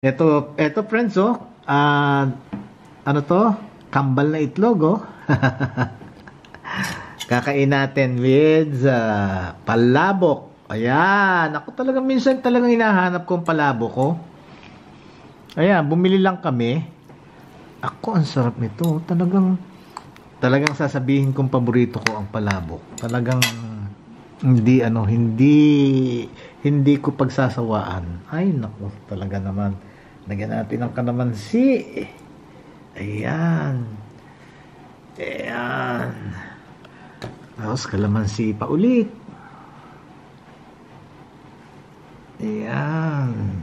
Ito friends, oh. Ano to? Kambal na itlog, oh. Kakain natin with palabok. Ayan. Ako talagang minsan talagang hinahanap kong palabok ko. Ayan, bumili lang kami. Ako, ang sarap nito. Talagang sasabihin kong paborito ko ang palabok. Talagang hindi ko pagsasawaan. Ay, naku, talaga naman. Lagyan natin ng kalamansi. Ayan. Ayan. Tapos kalamansi pa ulit. Ayan.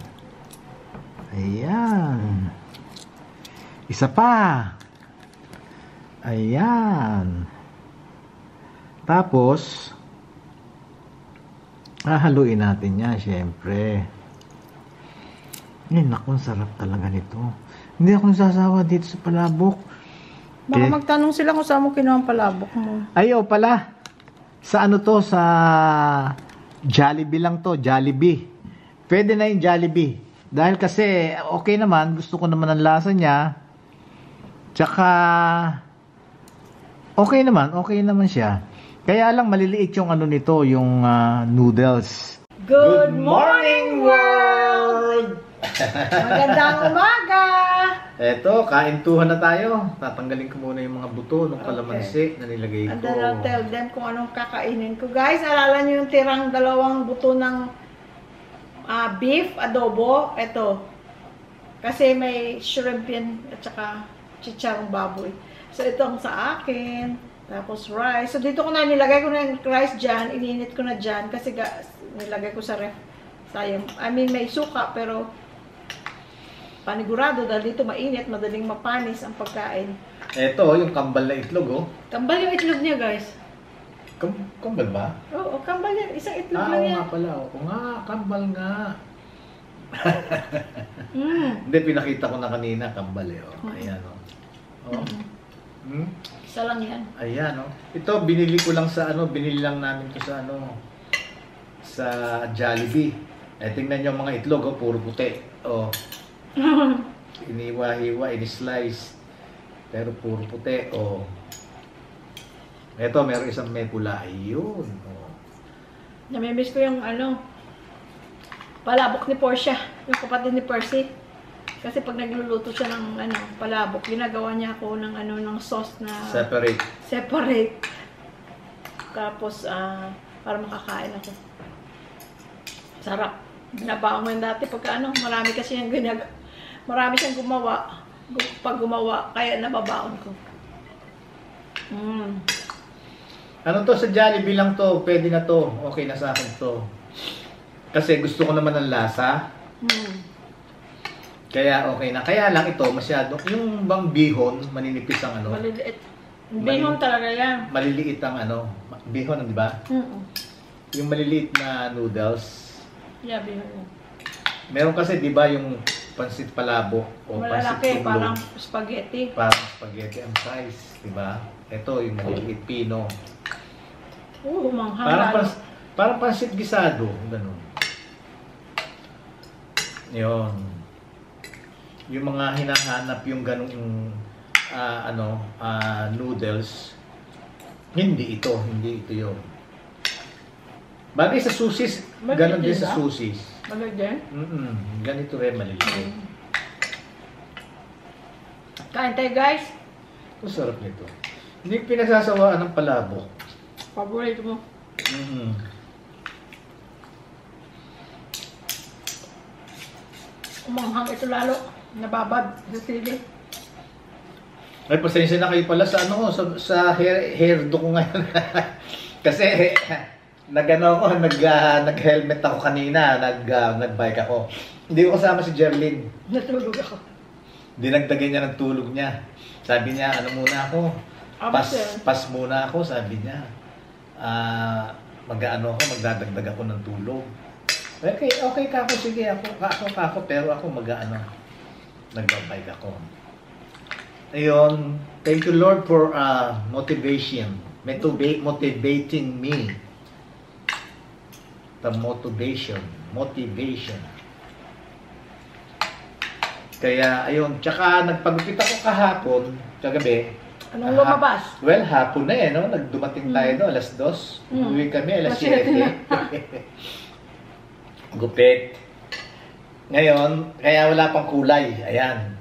Ayan. Isa pa. Ayan. Tapos, haluin natin yan, syempre. Naku, sarap talaga nito. Hindi ako nasasawa dito sa palabok. Baka magtanong sila kung saan mo kinuha ang palabok mo. Ayaw pala. Sa ano to? Sa Jollibee lang to. Jollibee. Pwede na yung Jollibee. Dahil kasi, okay naman. Gusto ko naman ang lasa niya. Tsaka, okay naman siya. Kaya lang maliliit yung ano nito, yung noodles. Good morning, world! Magandang umaga! Eto, kaintuhan na tayo. Tatanggalin ko muna yung mga buto ng kalamansi na nilagay ko. And then I'll tell them kung anong kakainin ko. Guys, alala nyo yung tirang dalawang buto ng beef adobo. Ito. Kasi may shrimp yan at saka chicharong baboy. So, ito ang sa akin. Tapos rice. So, dito ko na nilagay ko na yung rice dyan. Ininit ko na dyan kasi nilagay ko sa ref. Sayang. I mean, may suka pero panigurado dahil dito mainit, madaling mapanis ang pagkain. Ito, yung kambal na itlog, oh. Kambal yung itlog niya, guys. Kambal ba? Oo, kambal yan. Isang itlog lang yan. Oo nga pala. Oo nga, kambal nga. Hindi, pinakita ko na kanina, kambal eh. Oh. Ayan, oh. Oh. Isa lang yan. Ayan, oh. Ito, binili ko lang sa binili lang namin to sa sa Jollibee. Tingnan nyo mga itlog, oh, puro puti. Oh. Iniwa-hiwa, ini-slice. Pero puro puti, oh. Ito, meron isang may pula. Ayun, oh. Namimiss ko yung palabok ni Portia, yung kapatid ni Percy. Kasi pag nagluluto siya ng palabok, ginagawa niya ako ng ng sauce na separate. Tapos para makakain ako. Sarap. Binabaon mo yun dati pagka marami kasi yung marami siyang gumawa. Pag gumawa, kaya nababaon ko. Ano to sa Jollibee lang to? Pwede na to. Okay na sa akin to. Kasi gusto ko naman ng lasa. Kaya okay na. Kaya lang ito masyado. Yung bang bihon, maninipis ang maliliit. Bihon talaga yan. Maliliit ang bihon, di ba? Yung maliliit na noodles. Yeah, bihon. Meron kasi, di ba, yung pansit palabok o malalaki, pansit tublog. parang spaghetti. Parang spaghetti ang size, di ba? Ito, yung maliliit pino. Manghang. Parang pansit gisado, ganun. Yun. Yung mga hinahanap yung ganung noodles, hindi ito yun. Bagay sa susis, ganun din sa susis. Maliit din? Ganito rin maliliit. Kain tayo, guys. Ang sarap nito. Hindi pinagsasawaan ng palabok. Paborito mo. Umanghang ito lalo. Nababad sa sili. Ay, pasensya na kayo pala sa sa hairdo ko ngayon. Kasi nag-helmet ako kanina, nag-bike ako. Hindi ko kasama si Jerlyn. Natulog ako. Dinagdagan niya ng tulog niya. Sabi niya, muna ako. Pas muna ako, sabi niya. Magdadagdag ako ng tulog. Okay kako, sige ako, pero ako nagbabike ako. Ayun, thank you Lord for motivation. Motivating me. The motivation. Kaya, ayun. Tsaka, nagpagupit ako kahapon, kagabi. Anong lumabas? Well, hapon na eh, no? Nagdumating tayo no, alas 2. Uwi kami, alas 7. Gupit. Ngayon, kaya wala pang kulay. Ayan.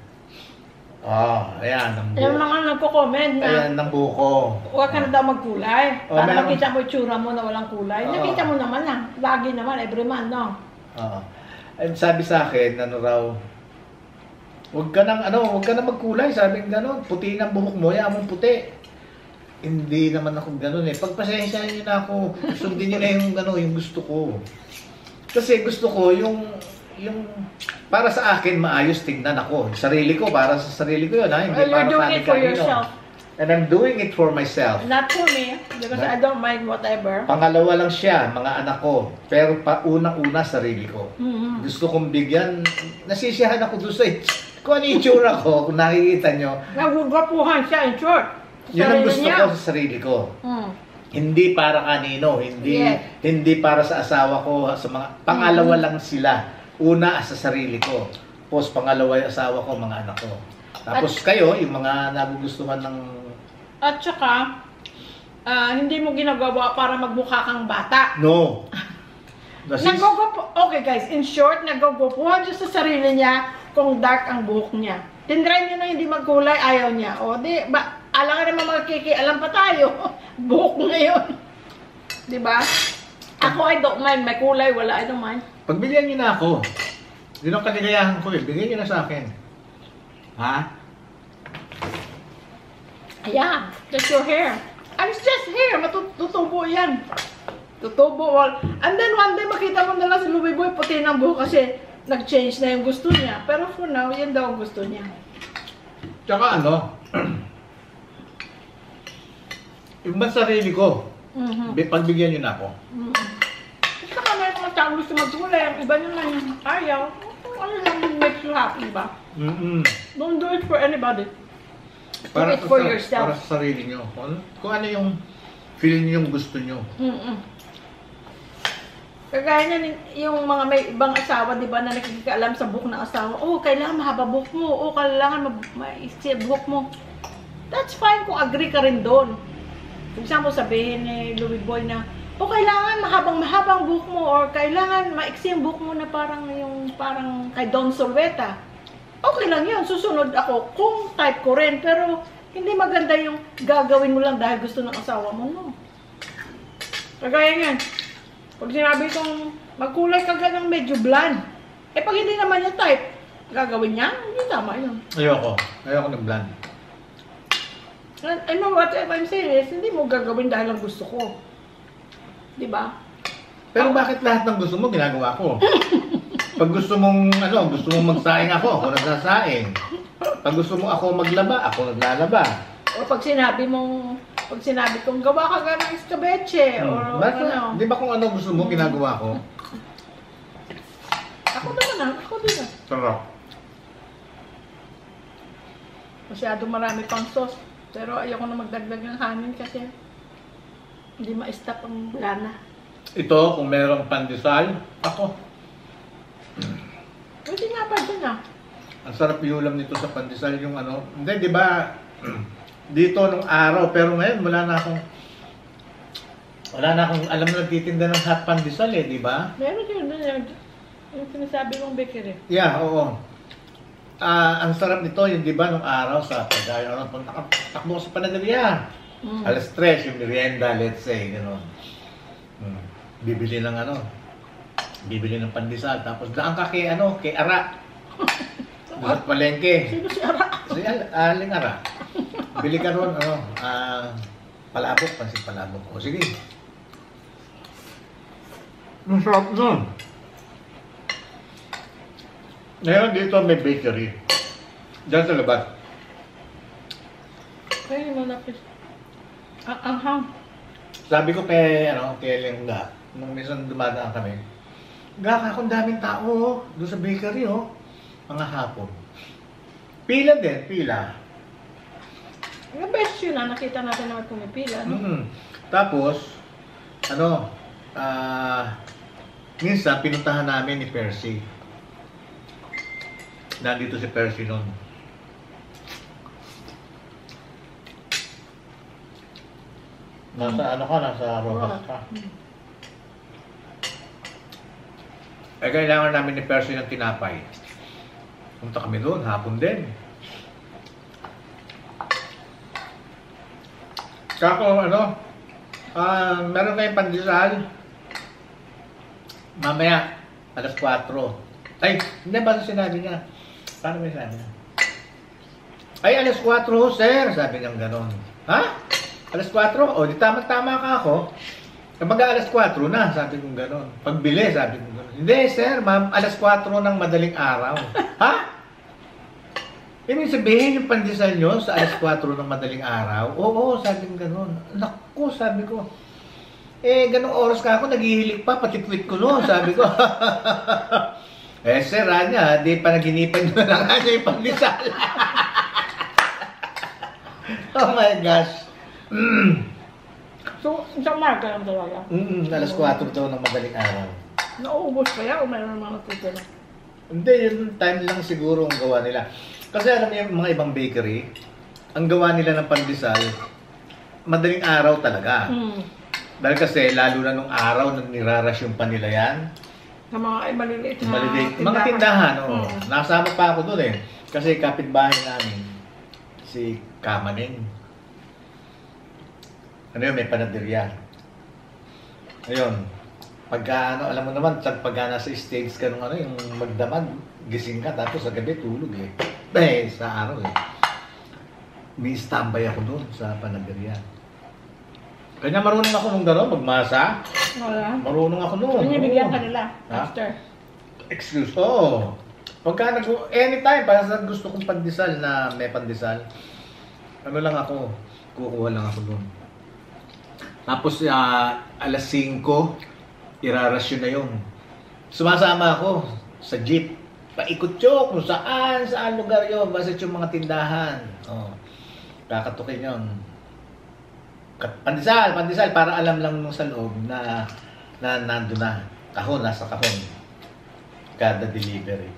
Ayan, ang buko. Yung mga nagko-comment na, Ayan, ang buko. huwag ka na daw magkulay. Para meron- makita mo yung tsura mo na walang kulay. Nakita mo naman na. Lagi naman, every month, no? And sabi sa akin, ano raw, huwag ka nang magkulay. Sabi ng gano'n, puti ng buhok mo, yan mong puti. Hindi naman ako gano'n eh. Pagpasensyahan niyo na ako, sundin niyo na yung gusto ko. Kasi gusto ko yung para sa akin maayos tingnan ako. Sarili ko, para sa sarili ko yun ha. Hindi Well, para you're doing sa it for yourself. And I'm doing it for myself. Not for me, because I don't mind whatever. Pangalawa lang siya, mga anak ko. Pero unang-una, sarili ko. Gusto kong bigyan, nasisiyahan ako doon sa kung ano yung itsura ko, kung nakikita nyo. Nagugwapuhan siya, in short. Yun ang gusto ko sa sarili ko. Hindi para kanino, hindi para sa asawa ko, sa mga pangalawa lang sila. Una sa sarili ko. Tapos pangalawa yung asawa ko, mga anak ko. Tapos kayo, yung mga nagugustuhan ng... At saka, hindi mo ginagawa para magmukha kang bata. No. Okay guys, in short, nagugwapuhan siya sa sarili niya kung dark ang buhok niya. Tinry niya na hindi magkulay, ayaw niya. O di, alam naman alam pa tayo. Buhok ngayon. Diba? Ako, I don't mind. May kulay, wala, I don't mind. Pagbigyan niyo na ako. Yun ang kaligayahan ko eh. Bigyan niyo na sa akin. Ha? Yeah, just your hair. And it's just hair. Matutubo yan. Tutubo. And then one day makita mo na lang si Louie Boy puti ng buhok kasi nag-change na yung gusto niya. Pero for now, yan daw ang gusto niya. Tsaka ano, yung ba sarili ko, pagbigyan niyo na ako. Saka may mga tao gusto magkulay. Ang iba naman yung ayaw. Ano lang yung makes you happy ba? Don't do it for anybody. Do it for yourself. Para sa sarili niyo. Kung ano yung feel niyo yung gusto niyo. Kagaya niya, yung mga may ibang asawa, di ba, na nakikikalam sa buhok ng asawa, kailangan mahaba buhok mo, kailangan maiksi buhok mo. That's fine kung agree ka rin doon. For example, sabihin ni Louie Boy na, kailangan mahabang buhok mo, or kailangan maiksi yung buhok mo na parang kay Don Solveta. Okay lang yun, susunod ako kung type ko rin, pero hindi maganda yung gagawin mo lang dahil gusto ng asawa mo, no. Kagaya nga, pag sinabi kong magkulay ka ng medyo blonde, pag hindi naman yung type, gagawin niya, hindi tama yun. Ayoko ng blonde. I know what I'm saying is, hindi mo gagawin dahil ang gusto ko. Diba? Pero bakit lahat ng gusto mo ginagawa ko? Pag gusto mong magsaing ako nagsasaing. Pag gusto mo ako maglaba, ako naglalaba. O pag sinabi kong gawa ka ng escabeche, or Di ba kung ano gusto mo ginagawa ko? Ako din. Sarap. Masyado marami pang sauce. Pero ayoko na magdagdag ng hangin kasi hindi ma-stop ang lana. Ito, kung merong pandesal, ako. Pwede nga pa dyan Ang sarap yung ulam nito sa pandesal, yung ano. Hindi, di ba, dito nung araw, pero ngayon wala na akong alam na nagtitinda ng hot pandesal eh, di ba? Meron yun, yung sinasabi mong bakery. Yeah, oo. Ang sarap nito, yung di ba, nung araw sa pagkaya, pag nakatakbo ko sa panaderia, alas 3, yung merienda, let's say, gano'n. Bibili ng pandesal, tapos daan ka kay Ara. Doon palengke. Sino si Ara? Si Aling Ara. Bili ka ron, palabok, pansit palabok. O sige. Ang sarap nun. Ngayon dito may bakery. Diyan sa labas. Kaya mo na anghang. Sabi ko kay Lengga, nung minsan dumadaan kami, gaka kung daming tao doon sa bakery, mga hapon. Pila din, pila. Ang best yun nakita natin naman pumipila. No? Tapos, minsan pinuntahan namin ni Percy. nandito si Percy noon. Nasa ano ka? Nasa Rojas ka? Eh, kailangan namin ni Percy ng tinapay. Punta kami doon, hapon din. Kako, ano, meron kayong pandesal. Mamaya, alas 4. Ay, hindi ba sinabi niya? Paano may sinabi niya? Ay, alas 4, sir. Sabi niya gano'n. Ha? Alas 4? O, di tama-tama ka ako. Kapag alas 4 na, sabi ko gano'n. Pagbili, sabi ko gano'n. Hindi, sir, ma'am, alas 4 ng madaling araw. Ha? Ibig sabihin yung pandesal nyo sa alas 4 ng madaling araw? Oo, sabi ko gano'n. Naku, sabi ko. Eh, ganong oras ka ako, naghihilig pa, pati tweet ko noon, sabi ko. Eh, sir, Anya, di panaginipan nyo lang yung pandesal. Oh my gosh. So, isang marka lang talaga. Alas 4 daw ng madaling araw. Nauubos kaya o mayroon mga tutulong? Hindi, yung time lang siguro ang gawa nila. Kasi alam niyo yung mga ibang bakery, ang gawa nila ng pandesal, madaling araw talaga. Dahil kasi lalo na nung araw nang nirarasyon pa nila yan. Sa mga maliliit na Mga tindahan, oo. Nasama pa ako doon eh. Kasi kapitbahay namin, si Kamaning. Ano yun, may panaderya. Ayun. Pagka, ano, alam mo naman, pagka nasa stage ka nung ano, yung magdamag, gising ka, tapos sa gabi tulog eh. Sa araw eh. May standby ako doon sa panaderya. Kanya marunong ako nung gano'n, magmasa. Wala. Marunong ako nung. Binibigyan ka nila after. Excuse, oo. Pagka anytime, para sa gusto kong pandesal na may pandesal, ano lang ako, kukuha lang ako doon. Tapos alas 5, irarasyon na yun. Sumasama ako sa jeep. Paikot-yok kung saan lugar yun. Basta yung mga tindahan. Oh, kakatukin yun. Pandesal, para alam lang nung sa loob na nandun na. Kahon, nasa kahon. Kada delivery.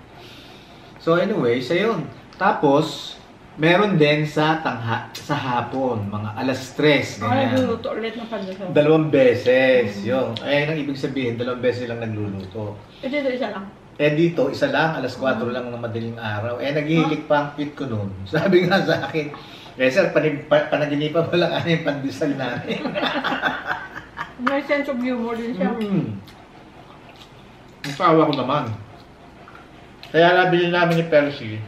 So anyway, sa yun. Tapos, meron din sa hapon, mga alas 3. Ay, nagluluto ulit ng pandesal. 2 beses. Yun. Ay, ang ibig sabihin, 2 beses lang nagluluto. Dito isa lang. Dito, isa lang, alas 4 lang ng madaling araw. Nagihilig pa ang tweet ko noon. Sabi nga sa akin, sir, panaginipan mo lang yung pandesal namin. May sense of humor din siya. Ang sawa ko naman. Kaya nabili namin ni Percy,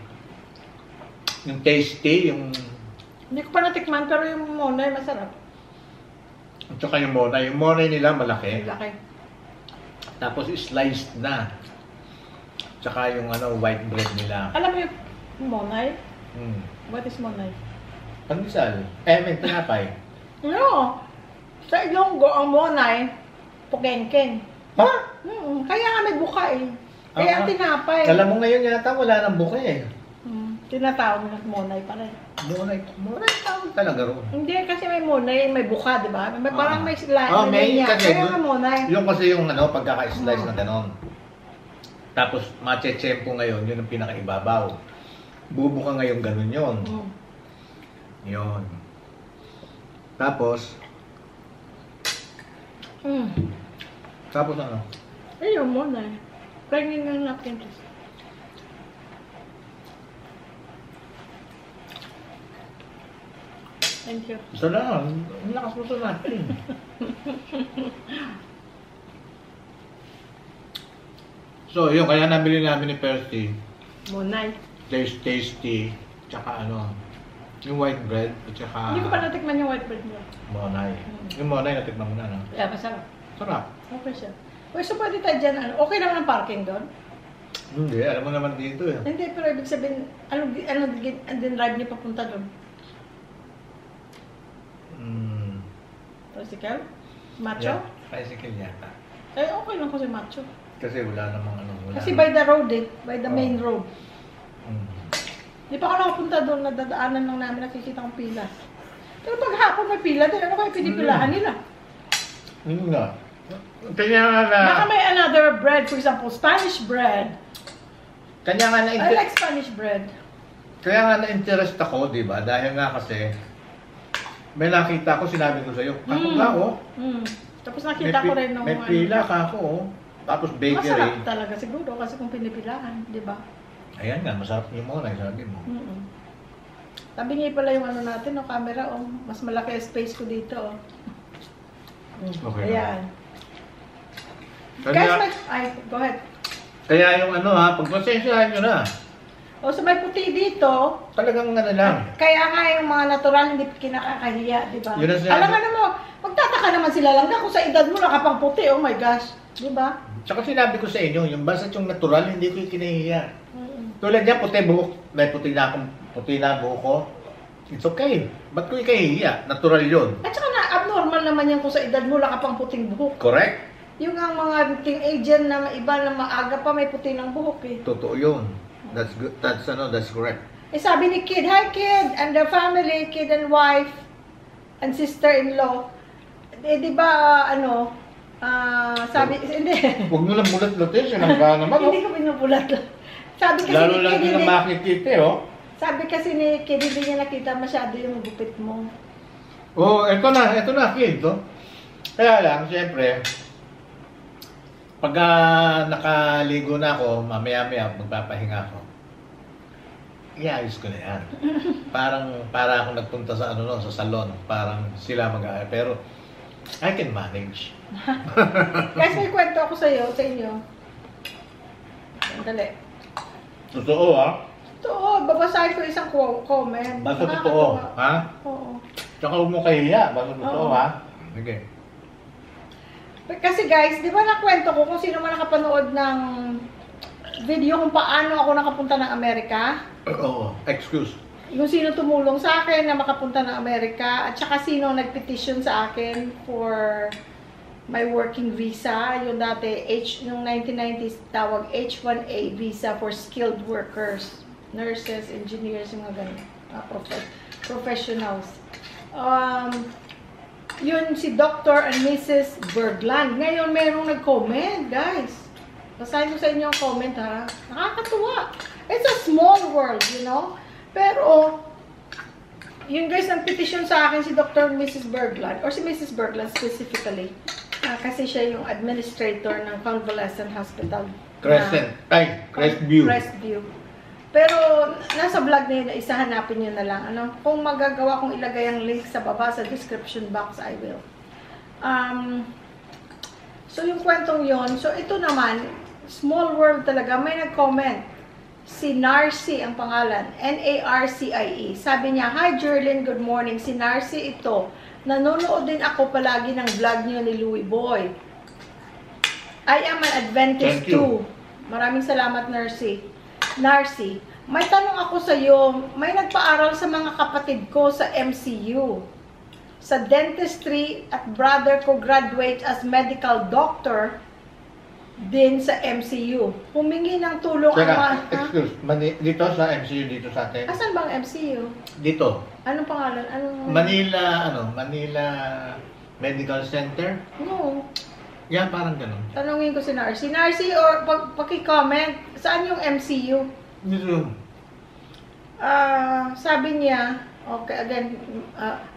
yung tasty, yung... Hindi ko pa natikman, pero yung monay masarap. At saka yung monay. Yung monay nila malaki. Laki. Tapos sliced na. Tsaka yung white bread nila. Alam mo yung monay? What is monay? Pandesal. May tinapay. No. Sa Ilonggo, ang monay, pukenken. Ha? Kaya nga may buka eh. Kaya ang tinapay. Alam mo ngayon yata wala nang buka eh. Tinatawag ng monay pa rin. Monay tawag talaga ron. Hindi, kasi may monay, may buka, di ba? May, parang may slice. May niya. kasi Kaya nga monay. yung kasi yung pagkaka-slice na ganon. Tapos mache-chempo ngayon, yun ang pinakaibabaw. Bubuka ngayon ganon yun. Yun. Tapos tapos ano? Ayun, monay. Pregnant na napkin. Thank you. Isa lang. Ang lakas mo sa natin. So, yun. Kaya nabili namin ni Percy. Monay. Tasty. Tsaka yung white bread. At tsaka... Hindi ko pa natikman yung white bread niya. Monay. Yung monay natikman mo na, no? Yeah, masarap. Sarap. Okay siya. Uy, so pwede tayo dyan, okay naman ang parking doon? Hindi. Alam mo naman dito eh. Hindi, pero ibig sabihin, din drive niyo papunta doon? Tricycle? Macho? Yeah, tricycle yata. Eh, okay lang kasi macho. Kasi wala namang wala Kasi by the road eh, by the main road. Di pa ako nakapunta doon, nadadaanan lang namin, nakikita kong pila. Pero pag hapon may pila din, ano kayo pinipilahan nila? Hindi nga. Kanya na... Baka may another bread, for example, Spanish bread. Kanya nga I like Spanish bread. Kaya nga na-interest ako, di ba? Dahil nga kasi, may nakita ko, sinabi ko sa'yo, ako nga, oh. Tapos nakita ko rin nung may pila ka ako, oh. Tapos bakery. Masarap talaga siguro kasi kung pinipilahan, di ba? Ayan nga, masarap yung muna, sabi mo. Sabi niya pala yung ano natin, no, camera, oh. Mas malaki ang space ko dito, oh. Okay. Ayan. Kaya, Guys, go ahead. kaya yung ano ha, pagpasensyahan nyo na. O, sa may puti dito, Talagang ano lang. kaya nga yung mga natural hindi kinakakahiya, di ba? Yun ang sinabi. Alam nga mo, magtataka naman sila lang kung sa edad mo nakapang puti, oh my gosh. Di ba? Tsaka sinabi ko sa inyo, yung basta yung natural, hindi ko yung kinahiya. Tulad niya, puti buhok. May puti na buhok ko. It's okay. Ba't ko yung kahihiya? Natural yun. At saka na, abnormal naman yan kung sa edad mo nakapang puting buhok. Correct? Yung ang mga teenager na iba na maaga pa may puti ng buhok eh. Totoo yun. That's good. That's correct. Eh sabi ni Kid, hi Kid, and the family, Kid and wife, and sister-in-law. Eh di ba, sabi, hindi. Huwag mo lang bulat-bulat sinangga naman. Hindi ko binubulat. Sabi kasi Lalo ni lang Kid, din ang makikita, oh. sabi kasi ni Kid, hindi niya nakita masyado yung gupit mo. Oh, ito na, kid, oh. Kaya lang, siyempre, pagka nakaligo na ako, mamaya-maya, magpapahinga ako. Iayos ko na yan. Para ako nagpunta sa sa salon. Parang sila mag-aaya. Pero, I can manage. Guys, may kwento ako sa inyo. Sandali. Totoo, ha? Totoo, babasahin ko isang comment. Basta totoo, ha? Oo. Tsaka huwag mo kahiya. Basta totoo, Oo. ha? Okay. Kasi guys, di ba nakwento ko kung sino man nakapanood ng video kung paano ako nakapunta ng Amerika? Oo, excuse. Yung sino tumulong sa akin na makapunta ng Amerika at saka sino nagpetition sa akin for my working visa. Yung dati, yung 1990s tawag H-1A visa for skilled workers, nurses, engineers, yung mga ganun, professionals. Yun si Dr. and Mrs. Bergland. Ngayon, merong nag-comment, guys. Basahin ko sa inyo ang comment, ha? Nakakatuwa. It's a small world, you know? Pero, yun guys, nag-petition sa akin si Dr. and Mrs. Bergland, or si Mrs. Bergland specifically. Kasi siya yung administrator ng Convalescent Hospital. Crestview. Crestview. Pero, nasa vlog na yun, isa hanapin nyo na lang. Kung magagawa kong ilagay ang link sa baba, sa description box, I will. So, yung kwentong yon. So, ito naman, small world talaga. May nag-comment. Si Narcy ang pangalan. Narcie. Sabi niya, hi Jerlyn, good morning. Si Narcy ito. Nanonood din ako palagi ng vlog niyo ni Louie Boy. I am an Adventist too. Maraming salamat, Narcy. May tanong ako sa iyo. May nagpaaral sa mga kapatid ko sa MCU. Sa dentistry at brother ko graduate as medical doctor din sa MCU. Humingi ng tulong ang excuse, dito sa MCU, dito sa atin. Asan bang MCU? Dito. Anong pangalan? Manila Medical Center? No. Yan, parang ganun. Tanungin ko si Narcy. Narcy, or paki-comment, saan yung MCU? Dito. Sabi niya, okay, again,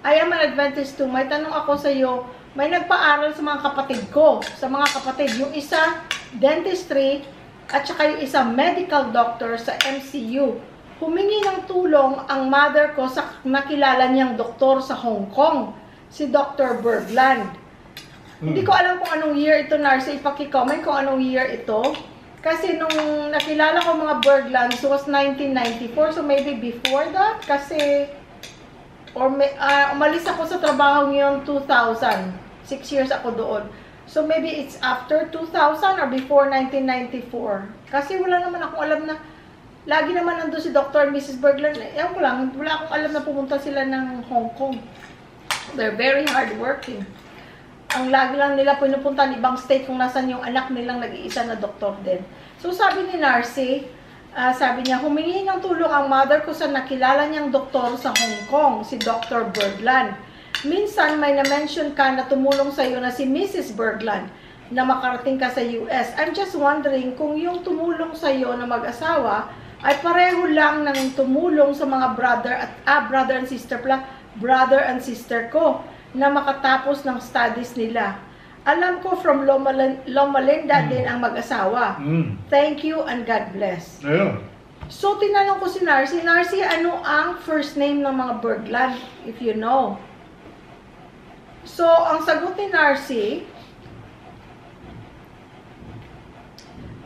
I am an Adventist too. May tanong ako sa iyo. May nagpaaral sa mga kapatid ko. Sa mga kapatid. Yung isa, dentistry, at saka yung isa, medical doctor sa MCU. Humingi ng tulong ang mother ko sa nakilala niyang doktor sa Hong Kong. Si Dr. Bergland. Hindi ko alam kung anong year ito, Narcy. Ipaki-comment kung anong year ito. Kasi nung nakilala ko mga Berglands, it was 1994. So maybe before that. Kasi, umalis ako sa trabaho ngayon 2000. 6 years ako doon. So maybe it's after 2000 or before 1994. Kasi wala naman akong alam na, lagi naman nandun si Dr. and Mrs. Bergland. Ewan ko lang, wala akong alam na pumunta sila ng Hong Kong. They're very hardworking. Ang lagi lang nila pinupunta ng ibang state kung nasan yung anak nilang nag-iisa na doktor din. So sabi ni Narcy, sabi niya, humingi ng tulong ang mother ko sa nakilala niyang doktor sa Hong Kong, si Dr. Bergland. Minsan may na-mention ka na tumulong sa iyo na si Mrs. Bergland. na makarating ka sa US. I'm just wondering kung yung tumulong sa'yo na mag-asawa ay pareho lang ng tumulong sa mga brother and sister ko na makatapos ng studies nila. Alam ko from Loma Linda din ang mag-asawa. Thank you and God bless. Ayun. So, tinanong ko si Narcy, ano ang first name ng mga Bergland, if you know? So, ang sagot ni Narcy,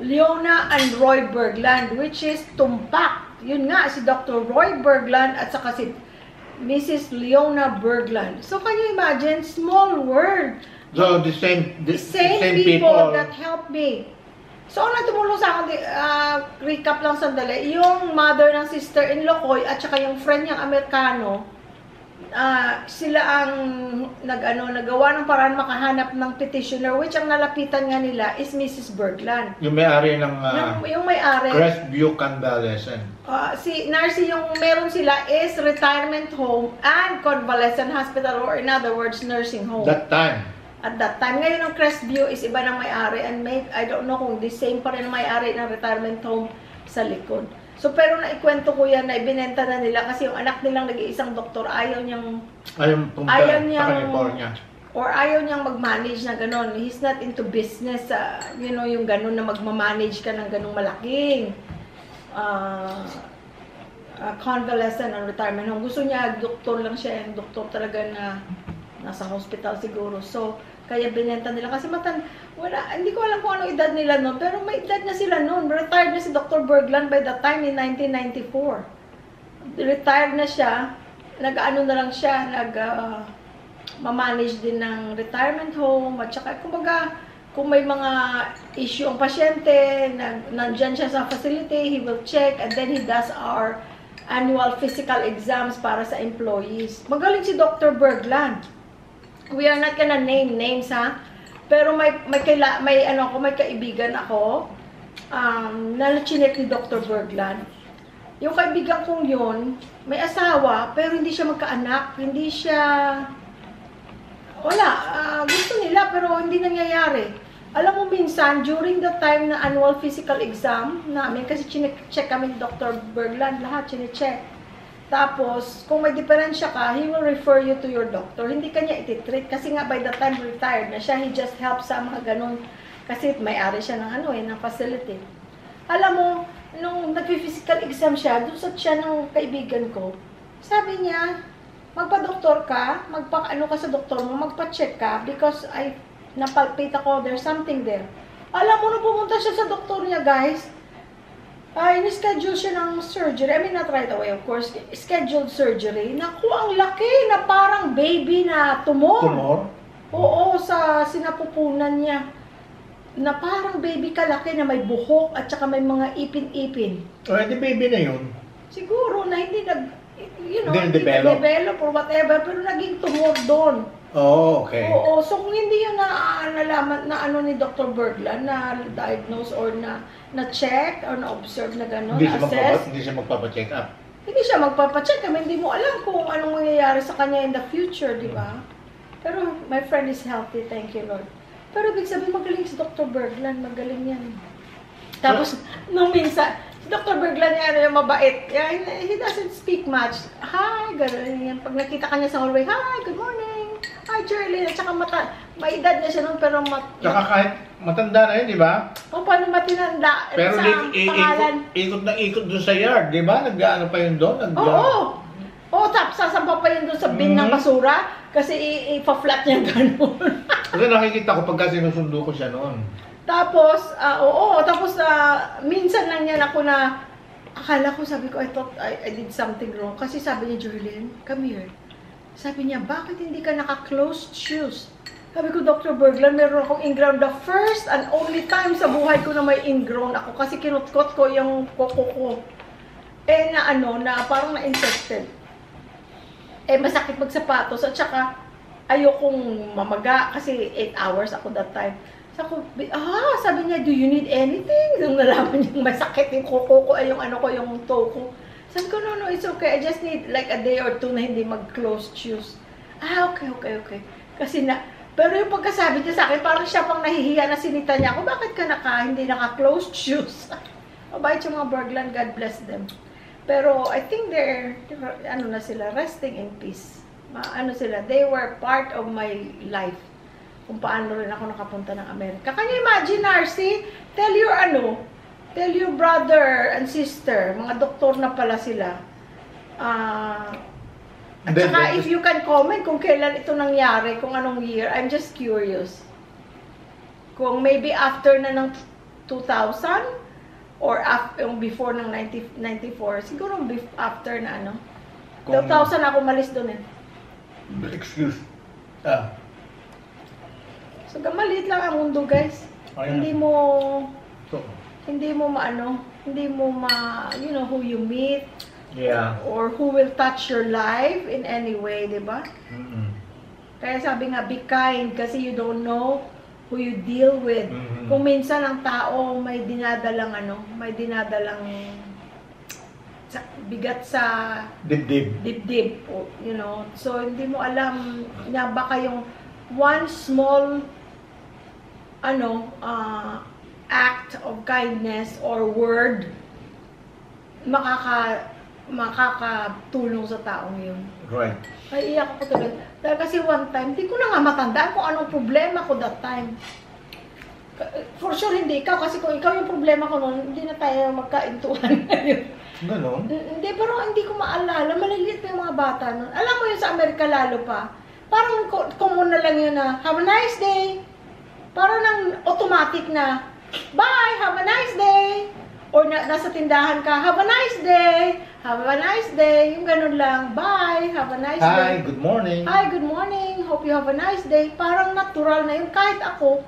Leona and Roy Bergland, which is tumpak. Yun nga, si Dr. Roy Bergland at saka si Mrs. Leona Bergland. So, can you imagine? Small world. So, the same people that helped me. So, ang tumulong sa akin, recap lang sandali, yung mother ng sister-in-law ko at saka yung friend niyang Amerikano, sila ang nagawa ng paraan makahanap ng petitioner, which ang nalapitan nga nila is Mrs. Bergland. Yung may-ari ng yung may-ari. Crestview Convalescent. Si Narcy, yung meron sila is retirement home and convalescent hospital, or in other words, nursing home. At that time. Ngayon ang Crestview is iba ng may-ari, and I don't know kung the same pa rin ang may-ari ng retirement home sa likod. So, pero naikwento ko yan na ibinenta na nila kasi yung anak nilang nag-iisang doktor, ayaw niyang California. Or ayaw niyang mag-manage na gano'n. He's not into business, yung gano'n na magmamanage ka ng gano'ng malaking convalescent and retirement home. Gusto niya, doktor lang siya, yung doktor talaga na nasa hospital siguro. So, kaya binenta nila. Kasi hindi ko alam kung ano edad nila noon, pero may edad na sila noon. Retired na si Dr. Bergland by that time in 1994. Retired na siya. Nag-ano na lang siya, ma-manage din ng retirement home. At saka, kumbaga, kung may mga issue ang pasyente, nandyan siya sa facility, he will check, and then he does our annual physical exams para sa employees. Magaling si Dr. Bergland. We are not gonna name names, ha? Pero may kaibigan ako na chinek ni Dr. Bergland. Yung kaibigan kong yun, may asawa, pero hindi siya magkaanak, hindi siya, gusto nila, pero hindi nangyayari. Alam mo, minsan, during the time na annual physical exam namin, kasi check kami ni Dr. Bergland, lahat chinecheck. Tapos, kung may diferensya ka, he will refer you to your doctor. Hindi kanya ititreat kasi nga by the time retired na siya, he just helps sa mga ganun. Kasi may-ari siya ng facility. Alam mo, nung nag-physical exam siya, doon sa siya ng kaibigan ko, sabi niya, magpa-doktor ka, magpa-ano ka sa doktor mo, magpa-check ka because napalpate ako, there's something there. Alam mo, nung pumunta siya sa doktor niya, guys, in-schedule siya ng surgery. I mean, not right away, of course. Scheduled surgery. Naku, ang laki na parang baby na tumor. Tumor? Oo, sa sinapupunan niya. Na parang baby kalaki na may buhok at saka may mga ipin-ipin. Di baby na yun. Siguro na hindi hindi develop or whatever, pero naging tumor doon. Oh, okay. Oo, so kung hindi yun nalaman na ano ni Dr. Bergland na diagnose or na check or na observe na gano'n, na assess. Hindi siya magpapacheck up. Hindi siya magpapacheck. Hindi mo alam kung anong mangyayari sa kanya in the future, di ba? Pero my friend is healthy, thank you Lord. Pero big sabihin, magaling si Dr. Bergland, magaling yan. Tapos, nung minsan, si Dr. Bergland yung mabait. He doesn't speak much. Hi, gano'n yan. Pag nakita ka niya sa hallway, hi, good morning. Hi, Jerlyn. At saka may edad na siya noon, pero Tsaka kahit matanda na yun, di ba? O, paano matinanda? Pero ikot na ikot doon sa yard, di ba? Nag-ano pa yun doon? Oo. Tapos sasampa pa yun doon sa bin ng basura. Kasi ipa-flat niya gano'n. Kasi nakikita ko pagka sinusundo ko siya noon. Tapos, tapos minsan lang yan ako na, akala ko, sabi ko, I thought I did something wrong. Kasi sabi niya, Jerlyn, come here. Sabi niya, bakit hindi ka naka-closed shoes? Sabi ko, Dr. Bergland, meron akong ingrown. The first and only time sa buhay ko na may ingrown ako kasi kinutkot ko yung koko ko. Na parang na-infected. Masakit magsapatos at saka ayokong mamaga kasi 8 hours ako that time. Sabi niya, do you need anything? Nung nalaman niya masakit yung koko ko, yung toe ko. Sabi ko, no, it's okay. I just need like a day or two na hindi mag-closed shoes. Okay. Kasi Pero yung pagkasabi niya sa akin, parang siya pang nahihiya na sinita niya ako, bakit ka hindi naka-closed shoes? Mabait yung mga Bergland, God bless them. Pero I think they're ano na sila, resting in peace. Ano sila, they were part of my life. Kung paano rin ako nakapunta ng Amerika. Can you imagine, Narcy? Tell your brother and sister, mga doktor na pala sila. At saka, if you can comment kung kailan ito nangyari, kung anong year, I'm just curious. Kung maybe after na ng 2000, or before ng 1994, siguro after na ano. 2000 ako malis doon eh. Excuse. So, maliit lang ang mundo, guys. Hindi mo you know, who you meet. Yeah. Or who will touch your life in any way, di ba? Kaya sabi nga, be kind kasi you don't know who you deal with. Kung minsan ang tao may dinadalang bigat sa dibdib, you know. So hindi mo alam na baka yung one small act of kindness or word makakatulong sa taong yun. Right. Ay, iyak ako talaga. Dahil kasi one time, hindi ko na nga matandaan kung anong problema ko that time. For sure, hindi ikaw. Kasi kung ikaw yung problema ko noon, hindi na tayo magkaintuan ngayon. Ganon? Hindi, pero hindi ko maalala. Maliliit pa yung mga bata noon. Alam mo yun sa Amerika lalo pa. Parang common na lang yun na, have a nice day. Parang nang automatic na, bye, have a nice day. Or nasa tindahan ka, have a nice day. Have a nice day. Yung ganun lang. Bye. Have a nice day. Hi, good morning. Hi, good morning. Hope you have a nice day. Parang natural na yun. Kahit ako,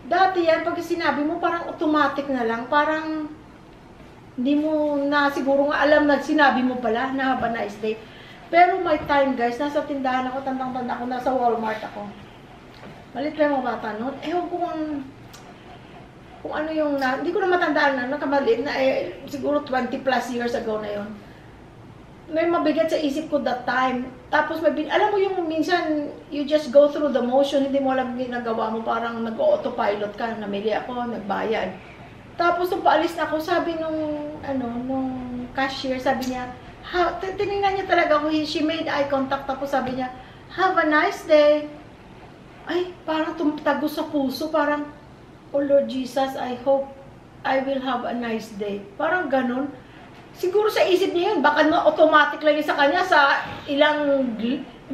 dati yan, pag sinabi mo, parang automatic na lang. Parang hindi mo na siguro nga alam na sinabi mo pala na have a nice day. Pero my time, guys, nasa tindahan ako, tandang-tanda ako, nasa Walmart ako. Malit lang mga bata noon. Ewan ko kung ano yung, hindi ko na matandaan na, nakamaliit na, siguro 20 plus years ago na yon. May mabigat sa isip ko that time. Tapos, alam mo yung minsan, you just go through the motion, hindi mo alam yung ginagawa mo, parang nag-autopilot ka, namili ako, nagbayad. Tapos, nung paalis na ako, sabi nung cashier, sabi niya, tinignan niya talaga ako, she made eye contact, tapos sabi niya, have a nice day. Ay, parang tumatago sa puso, parang, oh Lord Jesus, I hope I will have a nice day. Parang ganun. Siguro sa isip niya yun, baka automatic lang yun sa kanya sa ilang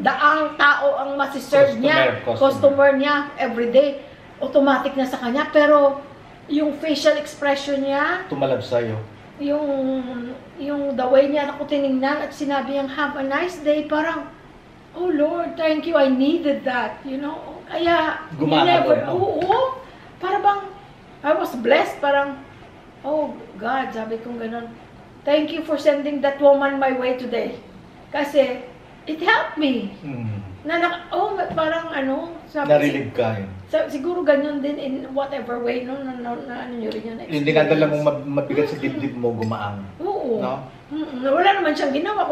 daang tao ang masiserve niya, customer niya, everyday. Automatic na sa kanya, pero yung facial expression niya, tumalab sa'yo. Yung the way niya ako tinignan at sinabi niyang have a nice day, parang, oh Lord, thank you, I needed that, you know. Kaya, gumana doon, no? Oo. Para bang, I was blessed, parang, oh God, sabi kong ganun, thank you for sending that woman my way today. Kasi, it helped me. Parang sabi, narilig ka yun. Siguro ganun din in whatever way, no? Ano nyo rin yun. Hindi ka dala mong mabigat sa dibdib mo, gumaang. Oo. No? Wala naman siyang ginawa,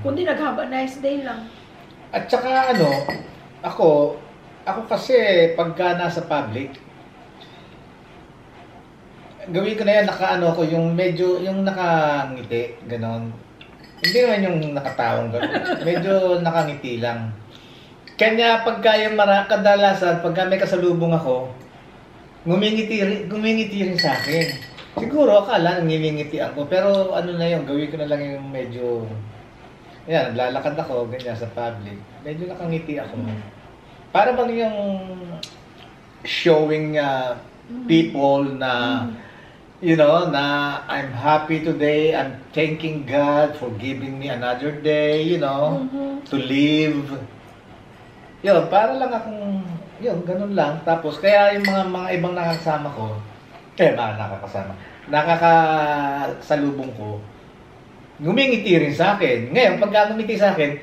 kundi nag-have a nice day lang. At saka ako kasi pagka nasa public, gawin ko na yan, yung medyo, yung nakangiti, ganon. Hindi naman yung nakatawang ganon. Medyo nakangiti lang. Kanya pagka yung kadalasan, pagka may kasalubong ako, ngumingiti rin sa akin. Siguro, akala ngingiti ako, pero gawin ko na lang yung medyo, naglalakad ako, ganyan sa public. Medyo nakangiti ako. Para bang yung showing people na, na I'm happy today, I'm thanking God for giving me another day, to live. Para lang akong, ganun lang. Tapos, kaya yung mga ibang nakakasalubong ko, ngumingiti rin sa akin. Ngayon, pagka ngumiti sa akin,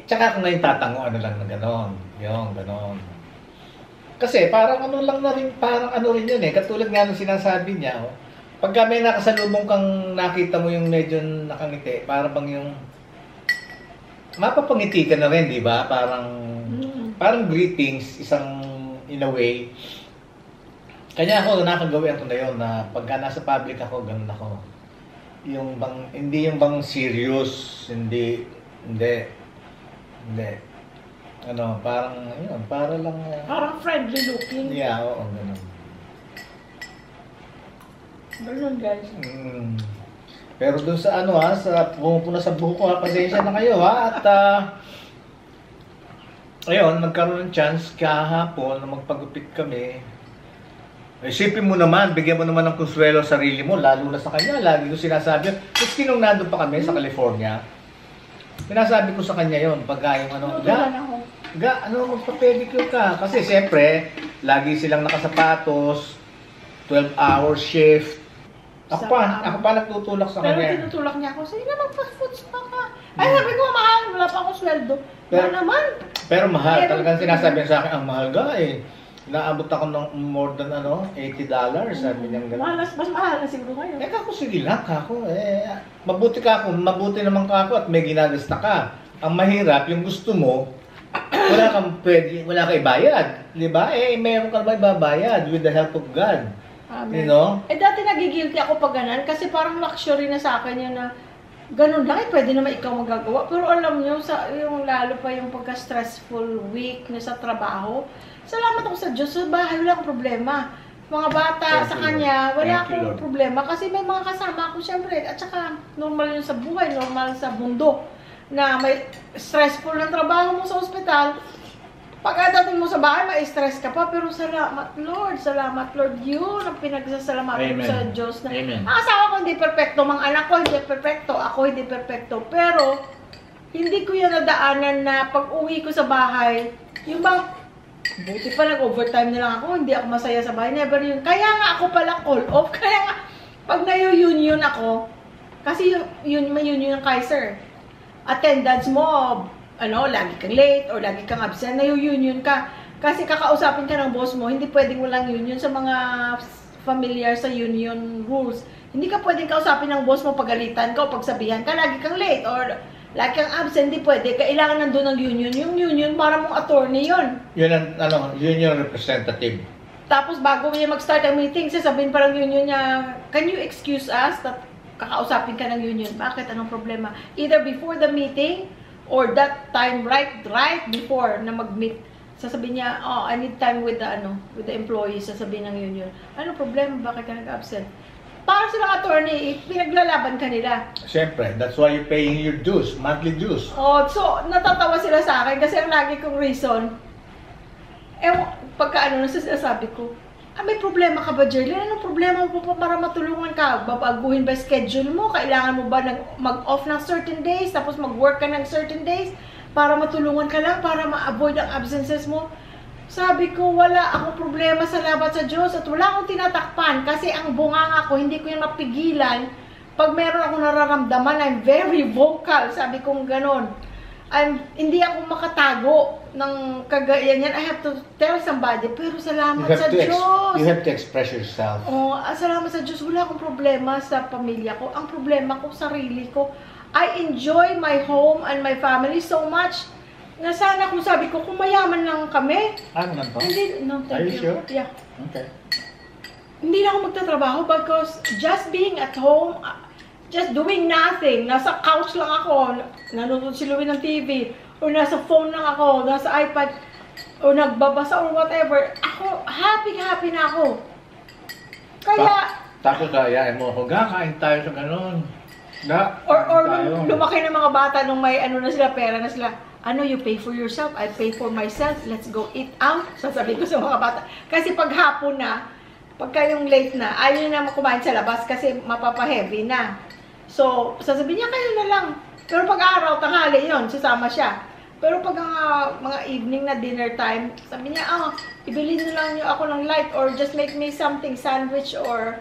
tsaka ako ngayon tatango, lang na ganon. Ganon. Kasi, parang rin yun eh. Katulad nga nung sinasabi niya, pagka may nakasalubong kang nakita mo yung medyo nakangiti, parang bang yung mapapangiti ka na rin, di ba? Parang parang greetings, isang in a way. Kanya ako, nakagawian ko na yun na pagka nasa public ako, ganun ako. Yung bang, hindi yung bang serious, hindi. Ano, parang, yun, para lang. Parang friendly looking. Yeah, oo, ganun. Ganun, guys. Pero dun sa ano sa pumupuna sa buhok ko pasensya na kayo at ayun, nagkaroon ng chance kahapon na magpagupit kami. Isipin mo naman, bigyan mo naman ng konsuelo sa sarili mo, lalo na sa kanya. Lagi ko sinasabi yun. Kasi nung nandun pa kami sa California, sinasabi ko sa kanya yon pagka yung ano, magpa-pedicure ka. Kasi siyempre, lagi silang nakasapatos, 12-hour shift. Ako pa nagtutulak sa kanya. Pero tinutulak niya ako, sige na magpa-foot spa ka. Ay, sabi ko, mahal, wala pa akong sweldo. Pero mahal, talagang sinasabi sa akin, ang mahal ga eh. Naabot ako ng more than $80, sabi niya gano'n. Mas mahal na siguro ngayon. Kako, sige lang, kako. Mabuti naman kako at may ginagasta ka. Ang mahirap, yung gusto mo, wala ka ibayad. Di ba? Mayroon ka ba ibabayad with the help of God. Amen. You know? Dati nagigilty ako pag ganan kasi parang luxury na sa akin yun na ganun lang, pwede naman ikaw magagawa. Pero alam nyo, yung lalo pa yung pagka-stressful week na sa trabaho, salamat ako sa Diyos, sa bahay wala akong problema. Mga bata, sa kanya, wala akong problema. Kasi may mga kasama ako syempre. At saka, normal yun sa buhay, normal sa mundo. Na may stressful ng trabaho mo sa ospital. Pagkadating mo sa bahay, may stress ka pa. Pero salamat Lord. Yun ang pinagsasalamatan ko sa Diyos. Na, ang asawa ko hindi perfecto, mga anak ko hindi perfecto, ako hindi perfecto. Pero, hindi ko yan nadaanan na pag uwi ko sa bahay, yung bang buti pa nag-overtime na lang ako, hindi ako masaya sa bahay. Never yun. Kaya nga ako pala call off. Kaya nga, pag nayo-union ako, kasi may union ng Kaiser. Attendance mo, lagi kang late or lagi kang absent, nayo-union ka. Kasi kakausapin ka ng boss mo, hindi pwedeng walang union sa mga familiar sa union rules. Hindi ka pwedeng kausapin ng boss mo, pagalitan ka o pagsabihan ka, lagi kang late or lagi kang absent, hindi pwede. Kailangan nandun ng union. Yung union, para mong attorney yun. Yun ang union representative. Tapos bago niya mag-start ang meeting, sasabihin parang union niya, can you excuse us? Kakausapin ka ng union. Bakit? Anong problema? Either before the meeting or that time right before na mag-meet. Sasabihin niya, I need time with the employees. Sasabihin ng union, anong problema? Bakit ka nag-absent? Para silang attorney, pinaglalaban ka nila. Siyempre, that's why you're paying your dues, monthly dues. So, natatawa sila sa akin kasi ang lagi kong reason, pagka sinasabi ko, may problema ka ba, Jerlyn? Anong problema mo para matulungan ka? Babaguhin ba schedule mo? Kailangan mo ba mag-off ng certain days, tapos mag-work ka ng certain days para matulungan ka lang, para ma-avoid ang absences mo? Sabi ko, wala akong problema, salamat sa Diyos at wala akong tinatakpan kasi ang bunganga ko, hindi ko yung mapigilan. Pag meron akong nararamdaman, I'm very vocal, sabi kong ganon. Hindi ako makatago ng kagayan yan. I have to tell somebody, pero salamat sa Diyos. You have to express yourself. Salamat sa Diyos, wala akong problema sa pamilya ko. Ang problema ko, sarili ko. I enjoy my home and my family so much. Na sana kung sabi ko, kung mayaman lang kami. Ano to? No, thank you. Are you sure? Yeah. Okay. Hindi na ako magtatrabaho because just being at home, just doing nothing, nasa couch lang ako, nanonood si Louie ng TV, or nasa phone lang ako, nasa iPad, or nagbabasa or whatever, ako, happy na ako. Kaya, Tapos ayain mo ako, kain tayo sa ganun. Or lumaki ng mga bata nung may na sila, pera na sila. You pay for yourself, I pay for myself, let's go eat out. Sasabihin ko sa mga bata. Kasi pag hapon na, pagka yung late na, ayaw na kumain sa labas kasi mapapa-heavy na. So, sasabihin niya, kayo na lang. Pero pag araw, tanghali yun, sasama siya. Pero pag mga evening na dinner time, sabi niya, ibili na lang niyo ako ng light or just make me something, sandwich or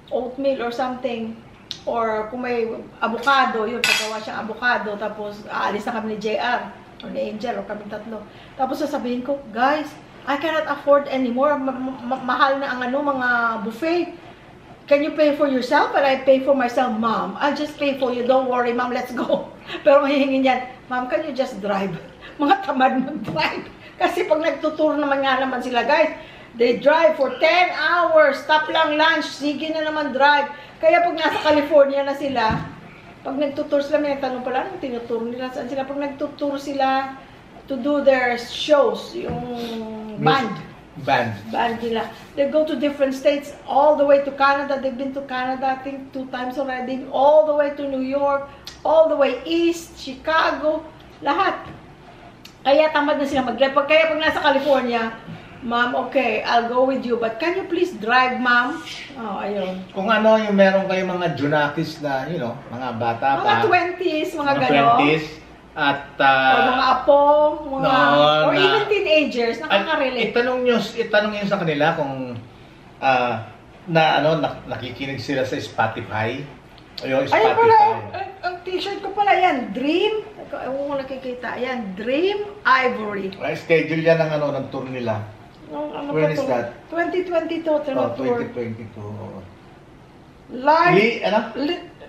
oatmeal or something. Or kung may avocado, yun, paggawa siyang avocado, tapos aalis na kami ni JR. O ni Angel, o kaming tatlo. Tapos sasabihin ko, guys, I cannot afford anymore. Mahal na ang mga buffet. Can you pay for yourself? And I pay for myself, Mom. I'll just pay for you. Don't worry, Mom, let's go. Pero mahihingin yan, Mom, can you just drive? Mga tamad mag-drive. Kasi pag nagtutour naman nga naman sila, guys, they drive for 10 hours, stop lang lunch, sige na naman drive. Kaya pag nasa California na sila, pag nagtutour sila, may tanong pala, anong tinutour nila? Saan sila? Pag nagtutour sila to do their shows, yung band nila. They go to different states, all the way to Canada. They've been to Canada, I think 2 times already. All the way to New York, all the way east, Chicago, lahat. Kaya tamad na sila mag-drive. Kaya pag nasa California, ma'am, okay, I'll go with you. But can you please drive, ma'am? Oh, ayun. Kung ano, yung meron kayong mga junakis na, you know, mga bata Mga pa. 20s, mga Mga gano'n. 20s. At, O mga apo, mga, or even teenagers, nakaka-relate. Itanong nyo sa kanila kung nakikinig sila sa Spotify. O yung Ayun Spotify. pala, ang t-shirt ko pala yan, Dream. Ewan ko nakikita. Ayan, Dream Ivory. Schedule yan ng tour nila. Ano When pa is to? that? 2022, Oh, tour. 2022. Live, Ano?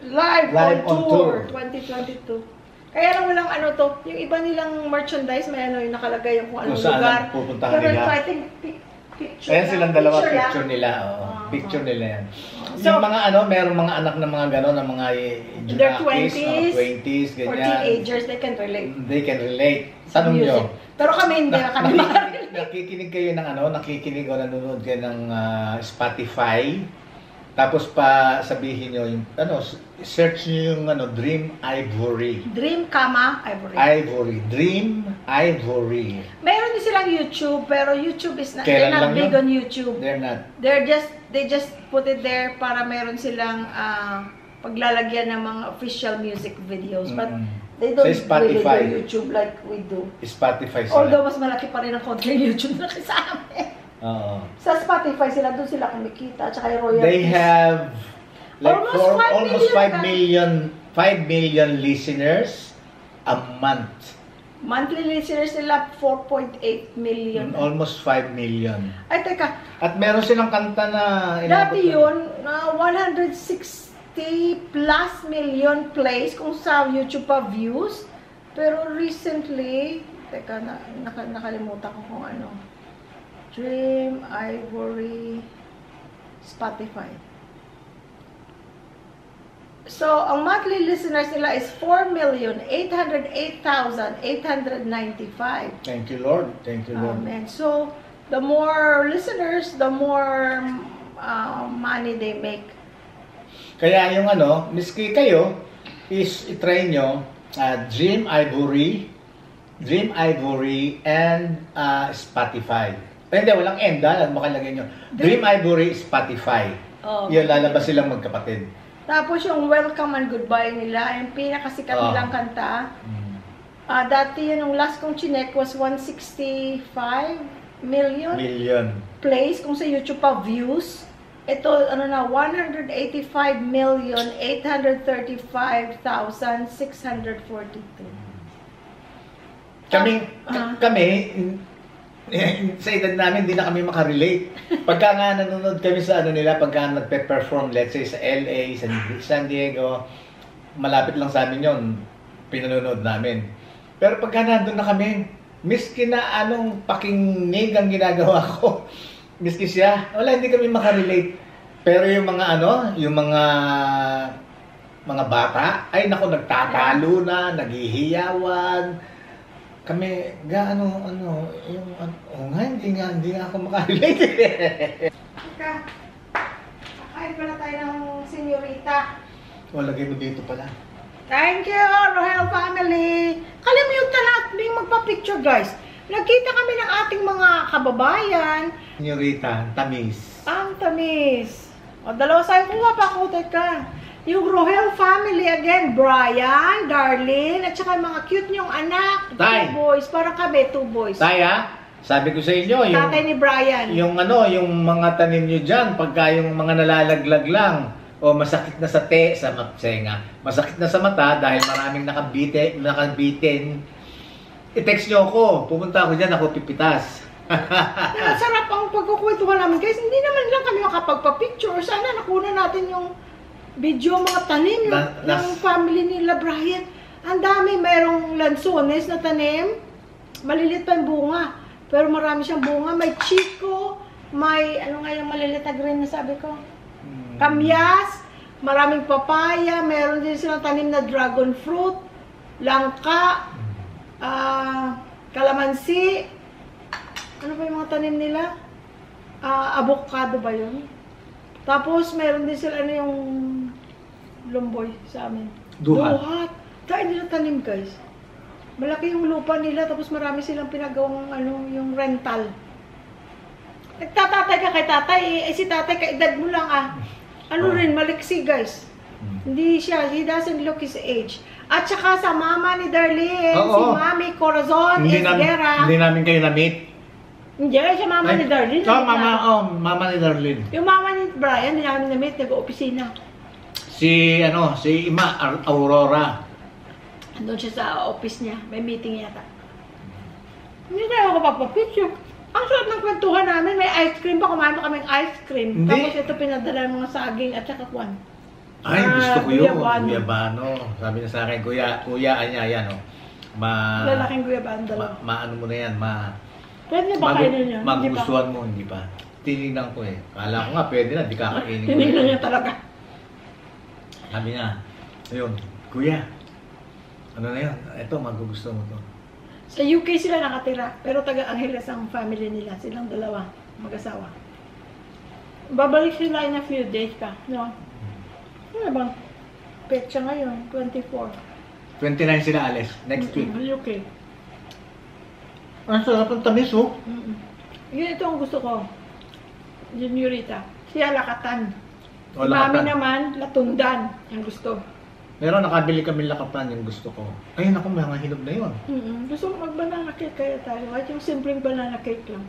live on tour. tour. 2022. Kaya lang walang yung iba nilang merchandise, may yung nakalagay yung kung anong Kung saan lugar. ang pupuntahan Pero nila. I think picture. Ayan silang dalawa, lang. picture nila. Picture nila yan. So, yung mga merong mga anak ng mga gano'n, ng mga in their junakis, 20s, 20s, or ganyan. teenagers, they can relate. They can relate. Sa Tanong music. nyo. Pero kami hindi kami Nakikinig kayo ng nakikinig o nanonood kayo ng Spotify. Tapos pa sabihin nyo yung search nyo yung Dream Ivory. Dream, Ivory. Ivory. Dream Ivory. Meron din silang YouTube, pero YouTube is not, Kailan they're not lang big yun? on YouTube. They're not. They just put it there para meron silang paglalagyan ng mga official music videos. But they don't Sa really Spotify. do YouTube like we do. Spotify sila. Although mas malaki pa rin ang konti ng YouTube na kaysa amin. Oo. Sa Spotify sila, doon sila kumikita. Tsaka yung royalties. They have like Almost 5 5 million listeners a month. Monthly listeners nila, 4.8 million. Almost 5 million. Ay, teka. At meron silang kanta na Dati yun, 160 plus million plays kung sa YouTube pa views. Pero recently, teka, nakalimutan ko kung ano. Dream Ivory Spotify. So, ang monthly listeners nila is 4,808,895. Thank you, Lord. Thank you, Lord. Amen. So, the more listeners, the more money they make. Kaya yung miski kayo, is itry nyo Dream Ivory and Spotify. Hindi, walang end makalagay nyo. Dream Ivory, Spotify. Oh. Yung lalabas silang magkapatid. Tapos yung Welcome and Goodbye nila, yung pinakasikat nilang kanta. Dati yun, yung last kong chinek was 165 million plays kung sa YouTube pa views. Ito, 185,835,642. Kami, sa edad namin, hindi na kami makarelate. Pagka nga nanonood kami sa nila, pagka nagpe-perform, let's say sa LA, sa San Diego, malapit lang sa amin yun, pinanonood namin. Pero pagka nandun na kami, miski na anong pakinig ang ginagawa ko, miski siya, wala, hindi kami makarelate. Pero yung mga yung mga bata, ay naku, nagtatalo na, naghihiyawan. Kami, hindi nga ako makarelate. Kain pala tayo ng senyorita. Lagay mo dito pala. Thank you, Royal Family. Kalimutan natin magpa-picture, guys. Nagkita kami ng ating mga kababayan. Senyorita, tamis. Ang tamis. Dalawa sa'yo ko nga pa ako, teka. Yung Royal Family again, Brian, Darlene, at saka mga cute niyong anak. Tay. 2 boys. Parang kami, 2 boys. Taya, sabi ko sa inyo, yung Tatay ni Brian. yung mga tanim nyo dyan, pagka yung mga nalalaglag lang, o masakit na sa masakit na sa mata dahil maraming nakabitin, i-text nyo ako, pupunta ako dyan, ako pipitas. Sarap ang pagkukwentuhan namin, guys. Hindi naman lang kami makapagpa-picture. Sana nakuna natin yung video, mga tanim ng family nila Brian. Ang dami, mayroong lansones na tanim. Malilit pa yung bunga. Pero marami siyang bunga. May chico, may ano nga yung maliliit na green na sabi ko? Kamyas, maraming papaya, meron din silang tanim na dragon fruit, langka, kalamansi, ano ba yung mga tanim nila? Avocado ba yun? Tapos meron din sila ano yung lumboy sa amin. Duhat. Tayo nila tanim guys. Malaki yung lupa nila tapos marami silang pinagawang ano yung rental. Nagtatatay ka kay tatay si tatay kaedad mo lang Ano rin maliksi guys. Hindi siya, he doesn't look his age. At saka sa mama ni Darlene, si Mami Corazon Esguera. Hindi namin kayo na-meet. Hindi, siya mama ni Darlene. Mama ni Darlene. Yung mama ni Brian, hindi namin na-meet, nag-opisina. Si Ima Aurora. Andun siya sa office niya, may meeting yata. Hindi tayo kapapapicture. Ang sarap ng kwentuhan namin, may ice cream pa, kumain pa kaming ice cream. Hindi. Tapos ito pinadala ng mga saging at saka kwan. Ay, gusto ko yun. Guyabano. Guyabano. Sabi niya sa akin, kuya, niya, yan, Lalaking guyabano dalawa. Maano mo na yan, Pwede ba kainin niya? magugustuhan mo, hindi pa. Tinignan ko eh. Kala ko nga, pwede na, di kakainin ko. Tinignan niya talaga. Sabi niya, ayun, kuya, ano na yun? Ito, magugustuhan mo to. Sa UK sila nakatira, pero taga-Angeles ang family nila. Silang dalawa, mag-asawa. Babalik sila in a few days pa, no? Ano bang petsa ngayon? 24. 29 sila, Alice. Next week. UK. Ang sarap ng tamis, oh. Yun ito ang gusto ko. Juniorita. Siya lakatan. Si O, Mami lakatan. naman, latundan. Ang gusto. Pero nakabili kami lakatan yung gusto ko. Ay, naku, mga hinog na yun. Gusto ko mag-banana cake kaya tayo. Kahit yung simpleng banana cake lang.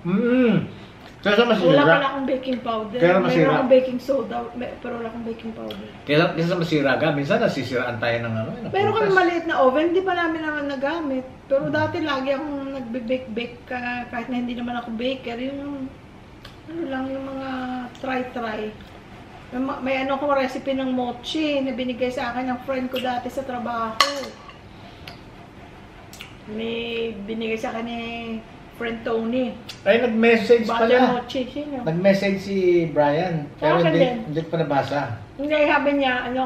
Kaya masira. Wala pala akong baking powder. Kaya masira. Meron akong baking soda, pero wala akong baking powder. Kaya masira ka. Minsan nasisiraan tayo ng ano. Pero kami maliit na oven, hindi pa namin naman nagamit. Pero dati lagi akong nagbe-bake-bake kahit na hindi naman ako baker. Yung ano lang, yung mga try-try. May ano akong recipe ng mochi na binigay sa akin ng friend ko dati sa trabaho. May binigay sa akin ni friend Tony. Ay, nag-message Butter pala. mochi, sino? Nag-message si Brian. Pero Sa akin din. hindi pa nabasa. Hindi, sabi niya, ano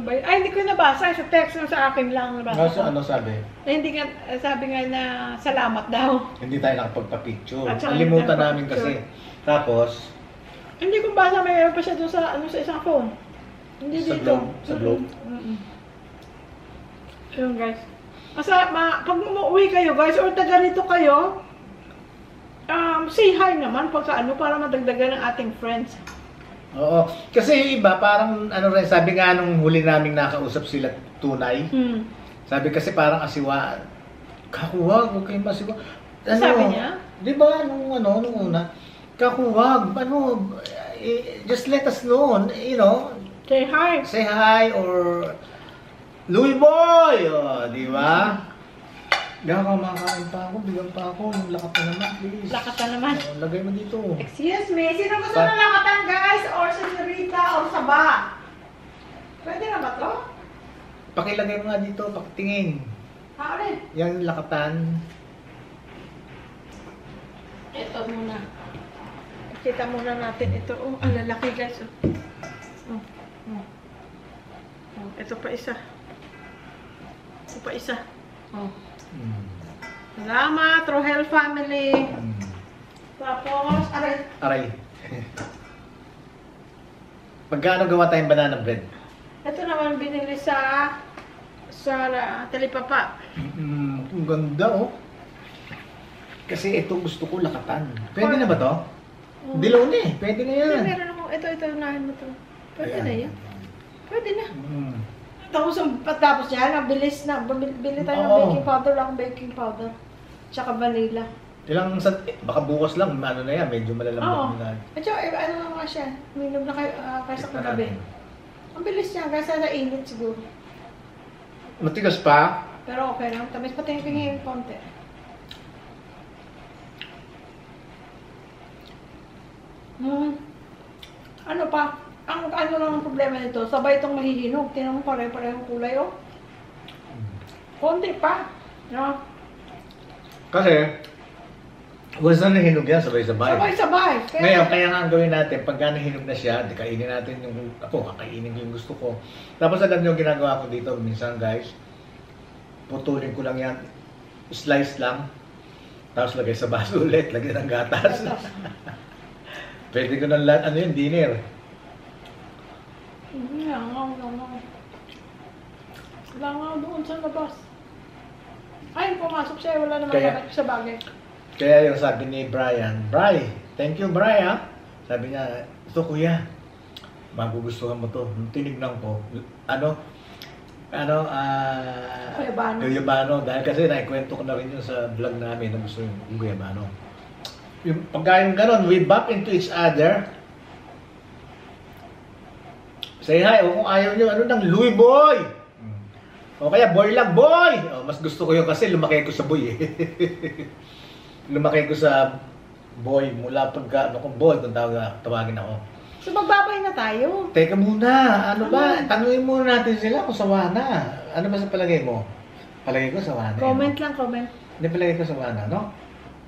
ba yun? Ay, hindi ko nabasa. Sa text na sa akin lang nabasa. Ano sabi? Hindi nga, sabi nga na salamat daw. Hindi tayo nakapagpa-picture. At saka Nalimutan hindi tayo namin kasi. picture. Tapos, Hindi ko basa, mayroon pa siya doon sa, sa isang phone. Hindi Sa dito. globe? Sa globe? Ayun guys. Pag umuwi kayo guys, or taga rito kayo, say hi naman pag sa ano, para madagdagan ng ating friends. oo. Kasi yung iba, parang rin, sabi nga nung huli naming nakausap sila tunay. Sabi kasi parang asiwa. Kakuwag, huwag kayong masiwa. Sabi niya? Di ba, nung una, kakuwag, just let us know, Say hi. say hi or Louie Boy, di ba? Gaka, makain pa ako, bigyan pa ako, yung lakat na naman, please. Lakatan naman. Lagay mo dito. Excuse me, sino gusto ng lakatan guys? Or senyorita or saba? Pwede na ba to? Pakilagay mo nga dito, pakitingin. Ulit. Yung lakatan. Ito muna. Kita muna natin ito. Oh, ang lalaki guys. Ito pa isa. Ito pa isa. Salamat, Rohel family. Tapos, Aray. Pagkano gawa tayong banana bread? ito naman binili sa Talipapa. Ang ganda, oh. Kasi ito gusto ko lakatan. Pwede na ba to? Dilaw na eh. Pwede na yan. Meron ako. Ito, unahin mo to. Pwede na yan. Pwede na. Mm. Tapos yan, bilis na. Bili tayo ng Oo. baking powder. Wala akong baking powder. Tsaka vanilla. Baka bukas lang, ano na yan, medyo Oo. malalambot na. At saka, ano nga siya. Minom na kayo kaysa kagabi. Ang bilis niya, kaysa sa init siguro. Matigas pa. Pero okay lang. Tamis pati yung konti. Ano pa? Ang ano lang ang problema nito, sabay itong mahihinog. Tingnan mo pare-parehong kulay, oh. Konti pa. No? Kasi, once na nahinog yan, sabay-sabay. Sabay-sabay. Ngayon, kaya nga ang gawin natin, pagka nahinog na siya, di kainin natin yung, kakainin ko yung gusto ko. Tapos agad yung ginagawa ko dito, minsan guys, putulin ko lang yan, slice lang, tapos lagay sa baso ulit, lagay ng gatas. Pwede ko ng ano yun, dinner. Wala nga doon sa labas. Ay, pumasok siya, wala naman sa bagay. Kaya yung sabi ni Brian, Bri, thank you Bri ha. Sabi niya, ito kuya, magugustuhan mo to. Nung tinignan ko, Guyabano. Dahil kasi naikwento ko na rin yun sa vlog namin na gusto yung Guyabano. Yung pagkain ganon, we bump into each other. Say hi, o kung ayaw nyo, Louis Boy! O kaya, boy lang, boy! O, mas gusto ko yun kasi lumaki ko sa boy eh. Lumaki ko sa boy mula pagka, boy, kung tawagin ako. So magbabay na tayo. Teka muna, ano ba? Tanungin muna natin sila kung sawa na. Ano ba sa palagay mo? Palagay ko sawa na. Comment lang, comment. Hindi palagay ko sawa na, no?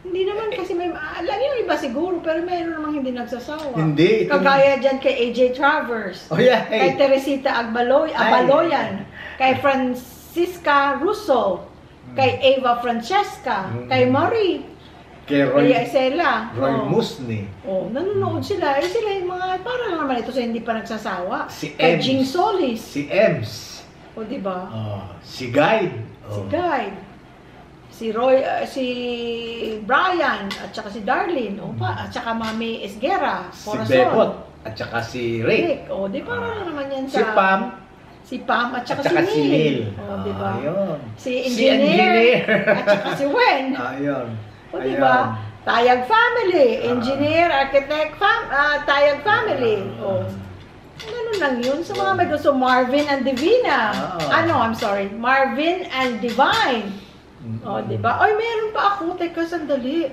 Hindi naman kasi may, alam yung iba siguro, pero mayroon namang hindi nagsasawa. Hindi. Kagaya dyan kay AJ Travers. Oh yeah, hey. Kay Teresita Abaloyan. Kay Francisca Russo. Kay Eva Francesca. Kay Marie. Kay Roy Isela. Musni. Nanonood sila. Sila yung mga, para lang naman ito sa hindi pa nagsasawa. Si Kay Ems. Jing Solis. Si Ems. Diba? Si Guide. Si Guide. Si Roy, si Brian, at saka si Darlene, at saka Mami Esguera, si Bebot, at saka si Rick. Di para lang naman yan sa... Si Pam, at saka si Neil. Diba? Ayun. Si Engineer, at saka si Wen. Ayun. Diba? Tayag Family, Engineer, Architect, Tayag Family. Ganun lang yun. Sa mga may gusto, Marvin and Divina. Marvin and Divine. Diba? Ay, meron pa ako. Teka, sandali.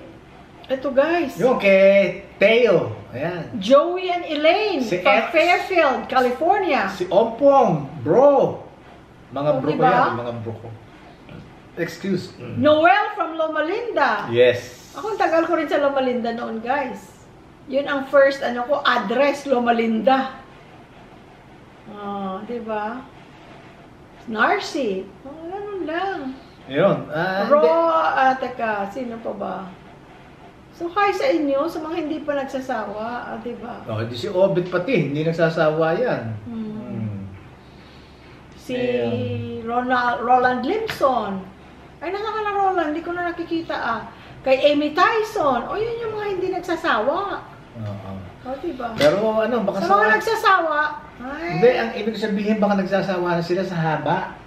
Ito, guys. Yung kay Teo. Ayan. Joey and Elaine from Fairfield, California. Si Ompong, bro. Mga bro ko diba? yan. Mga bro ko. Excuse. Noel from Loma Linda. Yes. Ako, tagal ko rin sa Loma Linda noon, guys. Yun ang first, address, Loma Linda. Diba? Narcy. Ganun lang. Yun. Teka, sino pa ba? So, hi sa inyo, sa mga hindi pa nagsasawa, diba? Hindi si Obit pati, hindi nagsasawa yan. Si Roland Limson. Ay, nakakala Roland, hindi ko na nakikita Kay Amy Tyson, yun yung mga hindi nagsasawa. Diba? Pero baka sa mga nagsasawa, hindi, ang ibig sabihin baka nagsasawa na sila sa haba.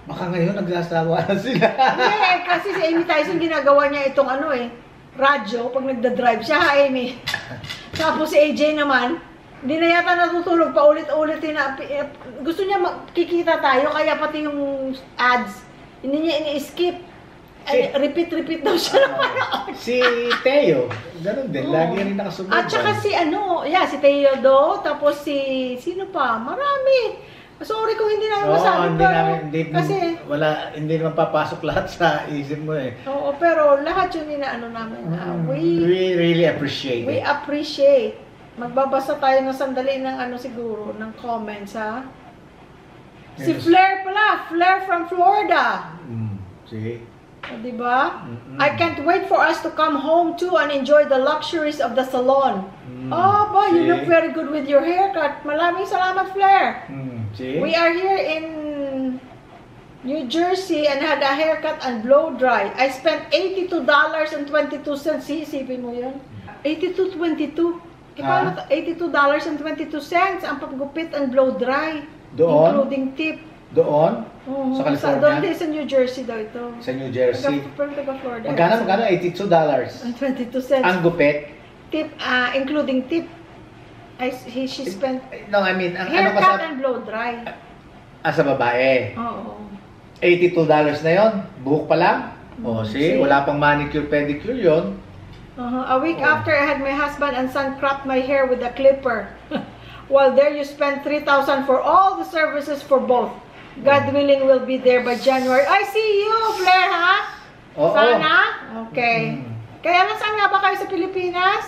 Baka ngayon nagsasawa na sila. Hindi, kasi si Amy Tyson ginagawa niya itong radyo, pag nagda-drive siya, Amy. Tapos si AJ naman, hindi na yata natutulog, paulit-ulit gusto niya kikita tayo, kaya pati yung ads, hindi niya ini-skip. Repeat daw siya ng paraan. Si Teo, ganun din, lagi rin nakasunod. At saka si si Teo do, tapos sino pa? Marami. Sorry kung hindi namin masabi, hindi naman papasok lahat sa isip mo eh. Oo, pero lahat yun namin. We really appreciate We appreciate. Magbabasa tayo ng sandali ng siguro, ng comments, ha? Si Flair pala, Flair from Florida. See? Diba? I can't wait for us to come home too and enjoy the luxuries of the salon. You look very good with your haircut. Maraming salamat, Flair. See? We are here in New Jersey and had a haircut and blow dry. I spent $82.22. Isipin mo yun? $82.22. Paano $82.22 ang paggupit and blow dry. Doon? Including tip. Doon? Sa California? Doon sa New Jersey daw ito. Sa New Jersey? Taga-Florida. Magkano? $82. And 22 cents. Ang gupit? Tip, including tip. She spent No, I mean, haircut and blow dry. Sa babae? Oo. $82 na yon, buhok pa lang. See, wala pang manicure, pedicure yon. A week after, I had my husband and son crop my hair with a clipper. While there, you spent $3,000 for all the services for both. God willing, we'll be there by January. I see you, Flair, ha? Oo. Sana? Okay. Mm. Kaya nasaan nga ba kayo sa Pilipinas?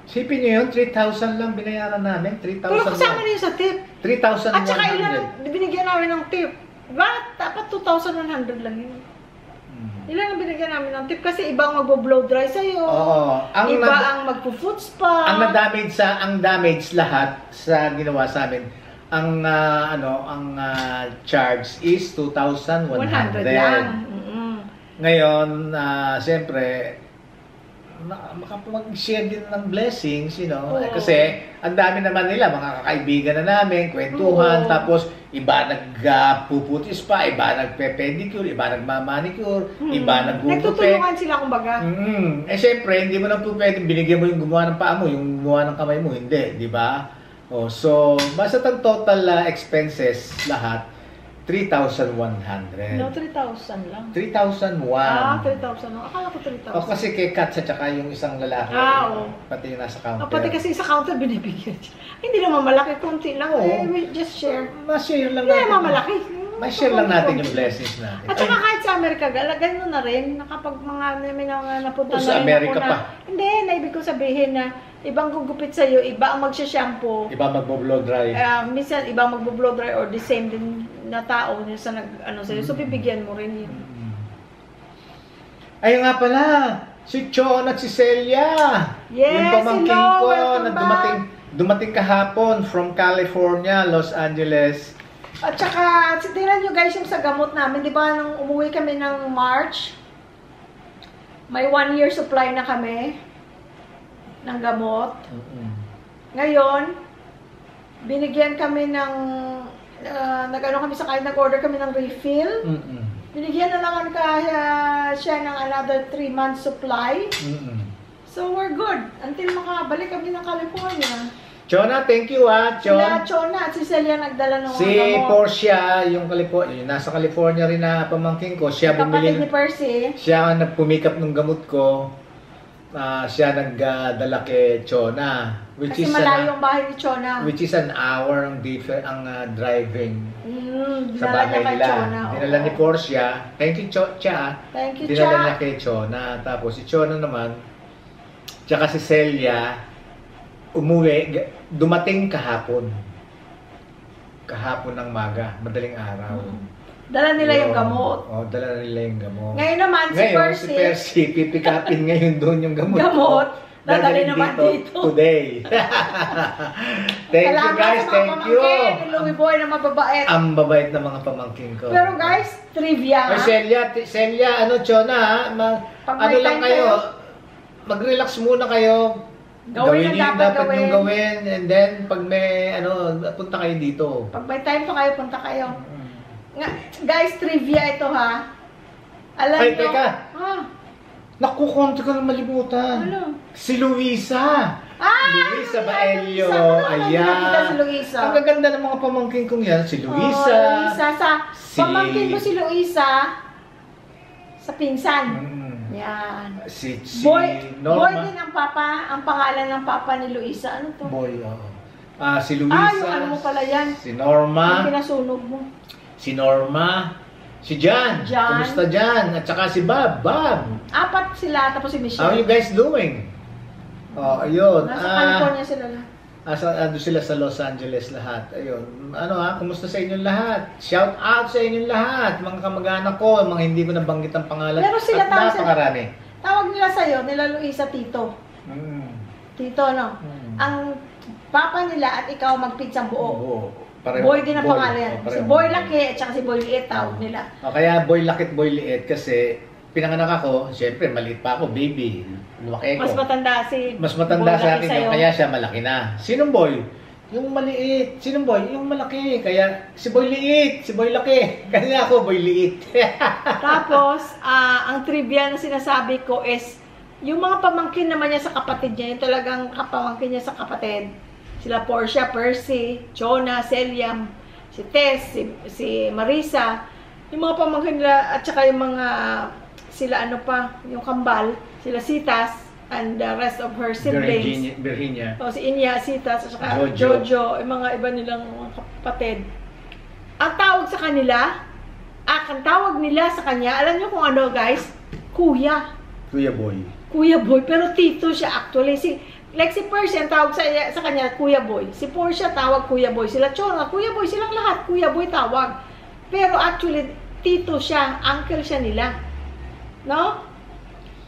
Sipin nyo yun, 3,000 lang binayaran namin. 3,000 Pero kasama lang. na yun sa tip. 3,100. At saka ilan ang binigyan namin ng tip? Bakit? Dapat 2,100 lang yun. Ilan ang binigyan namin ng tip? Kasi iba ang magbo-blow dry sa'yo. Oo. Iba ang magpo-foot spa. Ang damage lahat sa ginawa sa amin. Ang charge is 2,100. 100 lang. Ngayon, siyempre, makapag-share din ng blessings, you know. Oo. Kasi, ang dami naman nila, mga kakaibigan na namin, kwentuhan, Oo. tapos, iba nagpuputis pa, iba nagpe-pedicure, iba nagmamanicure, iba nagugupit. Nagtutulungan sila kumbaga. Eh, syempre, hindi mo na po pwedeng binigyan mo yung gumawa ng paa mo, yung gumawa ng kamay mo, hindi, di ba? Oh, so, basta ang total expenses, lahat, 3,100. No, 3,000 lang. 3,001. 3,000 lang. Akala ko 3,000. O kasi kay Kat at saka yung isang lalaki. Oo. Pati yung nasa counter. Pati kasi sa counter binibigyan siya. Hindi naman malaki, konti lang. Oo. We just share. Ma-share lang Hindi natin. naman malaki. Ma-share lang natin yung blessings natin. At saka kahit sa Amerika, ganun na rin. Nakapag may mga napunta O, na sa rin Amerika ako pa. Hindi, naibig ko sabihin na ibang gugupit sa'yo, iba ang magsha-shampoo. Iba magbo-blow dry. Minsan, ibang magbo-blow dry or the same din na tao sa sa'yo. So, bibigyan mo rin yun. Ayun nga pala, si Chon at si Celia. Yes, yung pamangkin hello, ko welcome na dumating kahapon from California, Los Angeles. At saka, tingnan nyo guys yung sa gamot namin. Di ba, nung umuwi kami ng March, may 1 year supply na kami ng gamot. Ngayon, binigyan kami ng, nag-order kami ng refill. Binigyan na naman siya ng another 3 months supply. So, we're good. Until makabalik kami ng California. Chona, thank you Chon. Sila Chona at si Celia nagdala ng Si mga gamot. Portia, yung nasa California rin na pamangkin ko, siya Kapatid bumili. ni Percy. Siya ang nagpumikap ng gamot ko. Siya nagdala kay Chona. Kasi malayo ang bahay ni Chona. Which is an hour ang driving sa Dinala bahay niya kay nila. Chona. Dinala ni Portia. Thank you, Cha. Thank you, Dinala Cha. niya kay Chona. Tapos si Chona naman, tsaka si Celia, dumating kahapon. Kahapon ng maga, madaling araw. Dala nila yung gamot. Dala nila yung gamot. Ngayon naman, Si Percy, pipikapin ngayon doon yung gamot. Gamot. Dadali Dadalhin naman dito. Today. Thank you guys, thank you. Ni Louie Boy na mababait. Ang babait na mga pamangkin ko. Pero guys, trivia. Ay, Celia, Chona, Pag may lang time kayo, mag-relax muna kayo. Gawin ang dapat niyong gawin. gawin. And then, pag may, punta kayo dito. Pag may time pa kayo, punta kayo. Guys, trivia ito ha. Alam Ay, nyo. teka. Ah, Naku, konti ko na malimutan. ano? Si Luisa. Luisa Baelio. Ayan. Si Luisa. Ang gaganda ng mga pamangkin kong yan. Si Luisa. Luisa. Pamangkin mo si Luisa sa pinsan. Yan. Si Boy Norma. din ang papa, ang pangalan ng papa ni Luisa. Ano to? Boy, oo. Si Luisa. yung ano mo pala yan. Si Yung Norma. pinasunog mo. Si Norma. Si Jan. Jan. Kumusta Jan? At saka si Bob. 4 sila, tapos si How Michelle. you guys doing? Ayun. Nasa California sila lahat. Ando sila sa Los Angeles lahat. Ayun. Kumusta sa inyong lahat? Shout out sa inyong lahat. Mga kamag-anak ko, mga hindi ko nabanggit ang pangalan. Pero sila at tawag napakarami. Tawag nila sa'yo, nila Luisa Tito. Tito, no? Ang papa nila at ikaw magpizzang buo. Boy din ang pangalan. Si Boy Laki at saka si Boy Liit tawag nila. Kaya Boy Laki at Boy Liit kasi pinanganak ako, syempre maliit pa ako, baby. Lumaki ako. Mas matanda Boy Boy sa Laki akin sa'yo. yun, kaya siya malaki na. Sinong boy? Yung maliit. Sinong boy? Yung malaki. Kaya si Boy Liit, si Boy Laki. Kaya ako Boy Liit. Tapos, ang trivia na sinasabi ko is, yung mga pamangkin naman niya sa kapatid niya, yung talagang kapamangkin niya sa kapatid, sila Portia, Percy, Chona, Celia, si Tess, si Marisa, yung mga pamangkin nila, at saka yung mga, sila yung kambal, sila Sitas, and the rest of her siblings. Virginia. Si Inya, Sitas, at saka Jojo, yung mga iba nilang mga kapatid. Ang tawag sa kanila, ang tawag nila sa kanya, alam niyo kung ano guys? Kuya. Kuya Boy. Kuya Boy, pero tito siya actually. Like si Percy, ang tawag sa kanya, Kuya Boy. Si Portia, tawag Kuya Boy. Sila Chora, Kuya Boy. Silang lahat, Kuya Boy tawag. Pero actually, tito siya, uncle siya nila. No?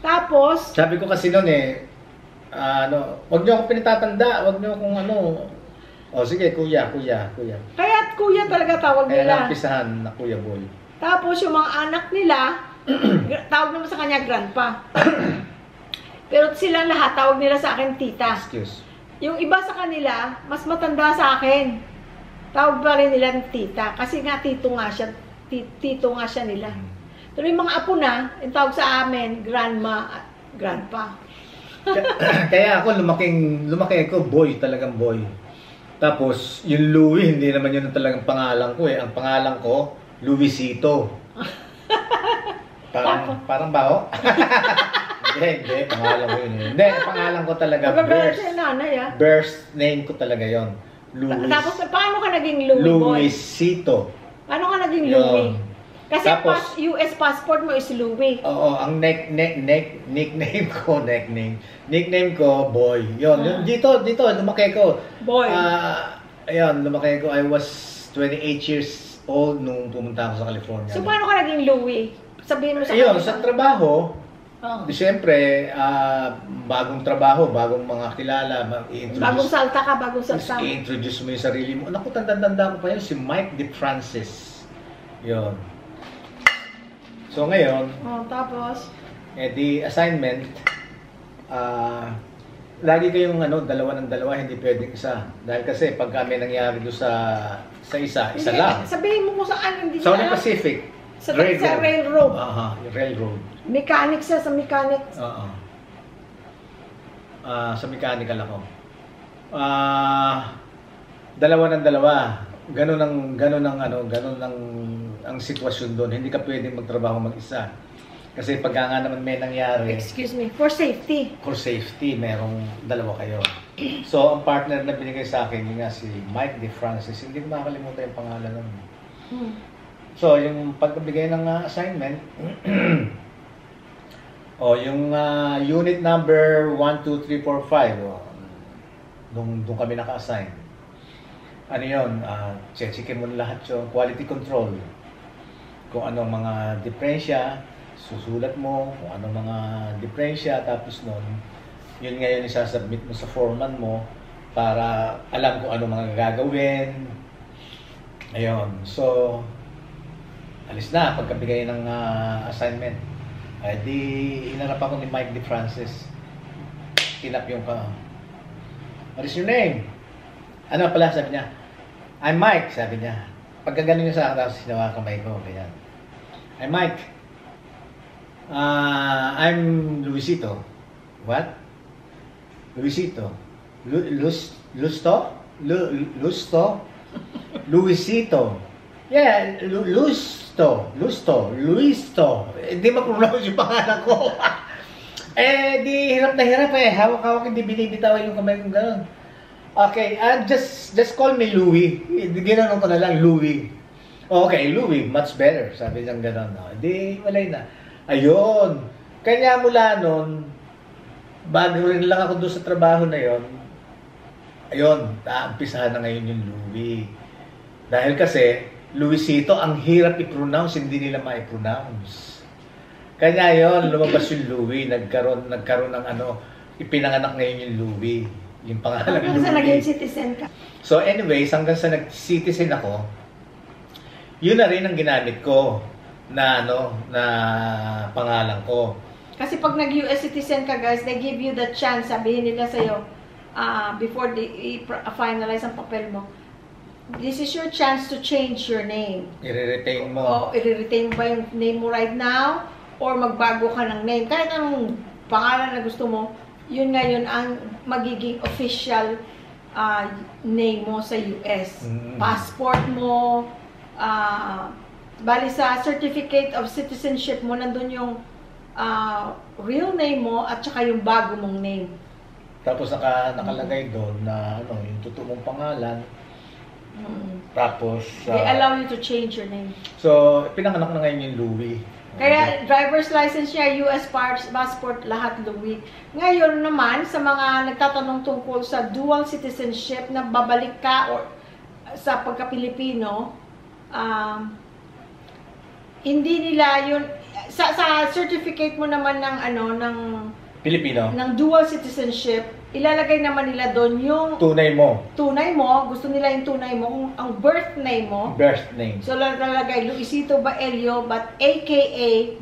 Tapos, Sabi ko kasi noon wag niyo ako pinatatanda, wag niyo akong sige, kuya. kaya kuya talaga tawag Kaya nila. nampisahan na Kuya Boy. Tapos yung mga anak nila, tawag naman sa kanya grandpa. Pero silang lahat, tawag nila sa akin tita. Excuse. Yung iba sa kanila, mas matanda sa akin. Tawag pa rin nila ng tita. Kasi nga tito nga siya nila. Pero yung mga apo na, yung tawag sa amin, grandma at grandpa. Kaya ako lumaki ako boy, talagang boy. Tapos yung Louie, hindi naman yun ang talagang pangalan ko eh. Ang pangalan ko, Luisito. Parang baho. Hindi, pangalan ko yun. Hindi, pangalan ko talaga, birth name ko talaga yon. Tapos, paano ka naging Louie boy? Luisito. Paano ka naging Louie? Kasi Tapos, US passport mo is Louie. Oo, ang nickname ko, Boy. Yun, dito, lumaki ko. Boy. Lumaki ko. I was 28 years old nung pumunta ako sa California. So, paano ka naging Louie? Sabihin mo sa kanila. Sa trabaho, Oh. siyempre, bagong trabaho, bagong mga kilala, bagong salta ka, bagong salta. I-introduce mo yung sarili mo. Naku, tanda ko pa yun, si Mike DeFrancis. Yun. So ngayon, tapos? The assignment, lagi kayong dalawa ng dalawa, hindi pwedeng isa. Dahil kasi pag kami nangyari doon sa isa lang. Sabihin mo kung saan, hindi Southern Pacific. Sa railroad. Yung railroad. Mechanic siya, sa mechanics. Sa mechanical ako. Dalawa ng dalawa. Ganun ang sitwasyon doon. Hindi ka pwedeng magtrabaho mag-isa. Kasi pag nga naman may nangyari, excuse me, for safety. For safety, merong dalawa kayo. So, ang partner na binigay sa akin, yun nga si Mike DeFrancis. Hindi ko makakalimutan yung pangalan nun. So, yung pagbigay ng assignment, yung unit number 1, 2, 3, 4, 5, doon kami naka-assign. Ano yun? Checkin mo lahat yung quality control. Kung anong mga diferensya, susulat mo kung anong mga diferensya, tapos nun, yun ngayon isasubmit mo sa foreman mo para alam kung anong mga gagawin. Ayun. So, alis na pagkabigay ng assignment. Di hinarap ako ni Mike DeFrancis. Tinap yung what is your name? Ano pala sabi niya? I'm Mike, sabi niya. Pagkagaling niya sa akin, tapos sinawa kamay ko. Ganyan. I'm Mike. I'm Luisito. What? Luisito. Lusto? Luisito. Yeah, Luisto. Hindi ma-pronounce yung pangalan ko. Di hirap na hirap Hawak-hawak, hindi binibitaw yung kamay kong gano'n. Okay, just call me Louie. Ginanon ko na lang, Louie. Okay, Louie, much better. Sabi niyang gano'n. Di, walay na. Ayun. Kanya mula nun, bago rin lang ako doon sa trabaho na yon. Ayun, naampisahan na ngayon yung Louie. Dahil kasi, Luisito, ang hirap i-pronounce, hindi nila ma-pronounce. Kanya yon, lumabas yung Louie, nagkaroon ng ipinanganak ngayon yung Louie. Yung pangalan Louie. Hanggang sa naging citizen ka. So anyways, hanggang sa nag-citizen ako, yun na rin ang ginamit ko na pangalan ko. Kasi pag nag-US citizen ka guys, they give you the chance, sabihin nila sa'yo, before they finalize ang papel mo, this is your chance to change your name. I-retain mo. I-retain mo ba yung name mo right now? Or magbago ka ng name? Kahit anong pangalan na gusto mo, yun ngayon ang magiging official name mo sa US. Passport mo, bali sa certificate of citizenship mo, nandun yung real name mo at saka yung bago mong name. Tapos nakalagay doon na yung totoo mong pangalan, Tapos, They allow you to change your name. so, pinanganak na ngayon yung Louie. Kaya driver's license niya, US passport, lahat Louis. Ngayon naman, sa mga nagtatanong tungkol sa dual citizenship na babalik ka or sa pagka-Pilipino, hindi nila yun, sa certificate mo naman ng Pilipino. ng dual citizenship, ilalagay naman nila doon yung Tunay mo. gusto nila yung tunay mo, kung ang birth name mo. Birth name. So, lalagay Luisito Baelio, but aka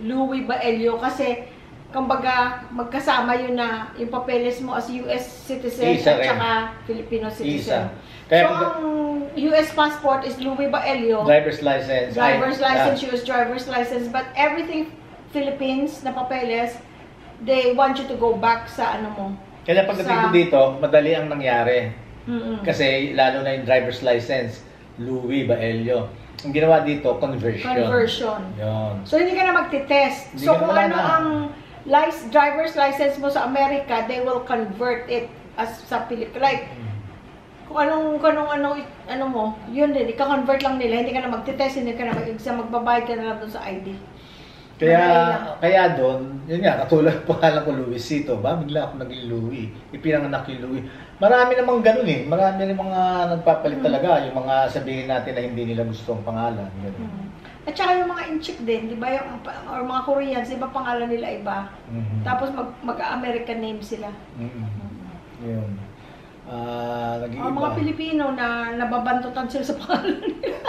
Louie Baelio, kasi, kumbaga, magkasama yun na yung papeles mo as US citizen Isa at rin. saka Filipino citizen. Kaya so, ang US passport is Louie Baelio, driver's license. US driver's license, but everything Philippines na papeles, they want you to go back sa ano mo. Kaya pagdating ko dito, madali ang nangyari. Mm-mm. Kasi lalo na yung driver's license, Louie Baelio. Ang ginawa dito, conversion. Yun. So, hindi ka na magtitest. Hindi So, ka na kung wala ano na. ang driver's license mo sa Amerika, they will convert it as sa Philippines. Like, kung ano mo, yun din, ika-convert lang nila, hindi ka na magtitest, hindi ka na mag-exam, magbabayad ka na lang doon sa ID. Kaya doon, yun nga, katulad pangalan ko Luisito, ba? Bigla ako naging Louie. Ipinanganak yung Louie. Marami namang ganun eh. Marami rin mga nagpapalit talaga. Yung mga sabihin natin na hindi nila gusto ang pangalan. Ganun. At saka yung mga in-chick din, di ba? Or mga Koreans, di ba pangalan nila iba? Tapos mag-American name sila. Yun. O mga Pilipino na nababantutan sila sa pangalan nila.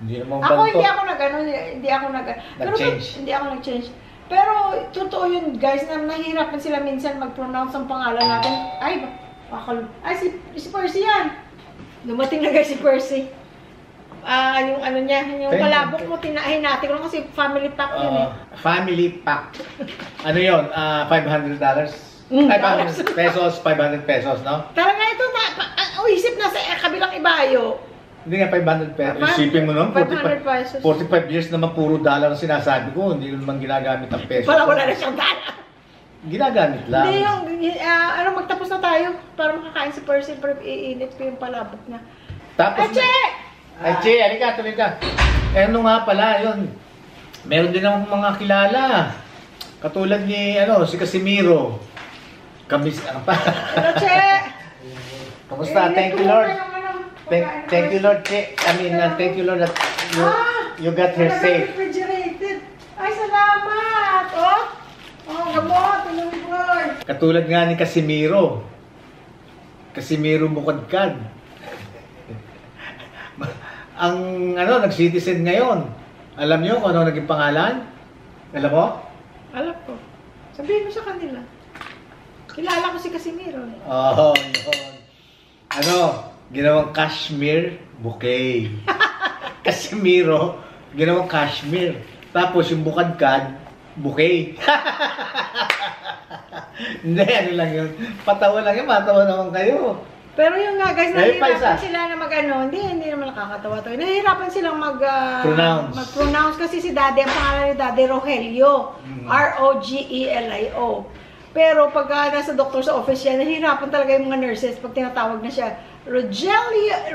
Hindi naman Ako banto. hindi ako Nag-change. Hindi ako nag-change. Pero totoo yun guys, na nahihirapan sila minsan mag-pronounce ang pangalan natin. Si Percy yan. Dumating na guys si Percy. Yung ano niya, yung palabok mo, tinahin natin ko kasi family pack yun eh. Family pack. Ano yun? $500? 500 pesos, 500 pesos, no? Talaga ito, isip na sa kabilang ibayo. Hindi nga 500 pesos. Isipin mo naman, 500 pesos. 45 years naman puro dollar ang sinasabi ko. Hindi naman ginagamit ang peso. Wala na siyang dala. Ginagamit lang. Hindi yung, magtapos na tayo para makakain si Percy, pero iinit ko yung palabok na. Tapos Che, halika, tuloy ka. Ano nga pala, yun. Meron din akong mga kilala. Katulad ni, si Casimiro. Hello, Che! Kamusta? Thank you, Lord. Thank you, Lord, Che. Thank you, Lord, that you got here safe. Refrigerated. Ay, salamat! Gamot, Lord. Katulad nga ni Casimiro. Casimiro Mukadkad. Ang nag-citizen ngayon. Alam niyo kung ano naging pangalan? Alam mo? Alam ko. Sabihin mo sa kanila. Kilala ko si Casimiro. Yun. Ginawang cashmere bouquet. Casimiro, ginawang cashmere. Tapos yung Bukadkad, bouquet. Hindi, lang yun. Patawa lang yun, matawa naman kayo. Pero yung nga guys, nahihirapan sila na hindi naman nakakatawa to. Nahihirapan silang mag-pronounce kasi si Daddy, ang pangalan ni Daddy Rogelio. Rogelio. Pero pag nasa doctor's office siya, nahihirapan talaga yung mga nurses pag tinatawag na siya. Rogelio.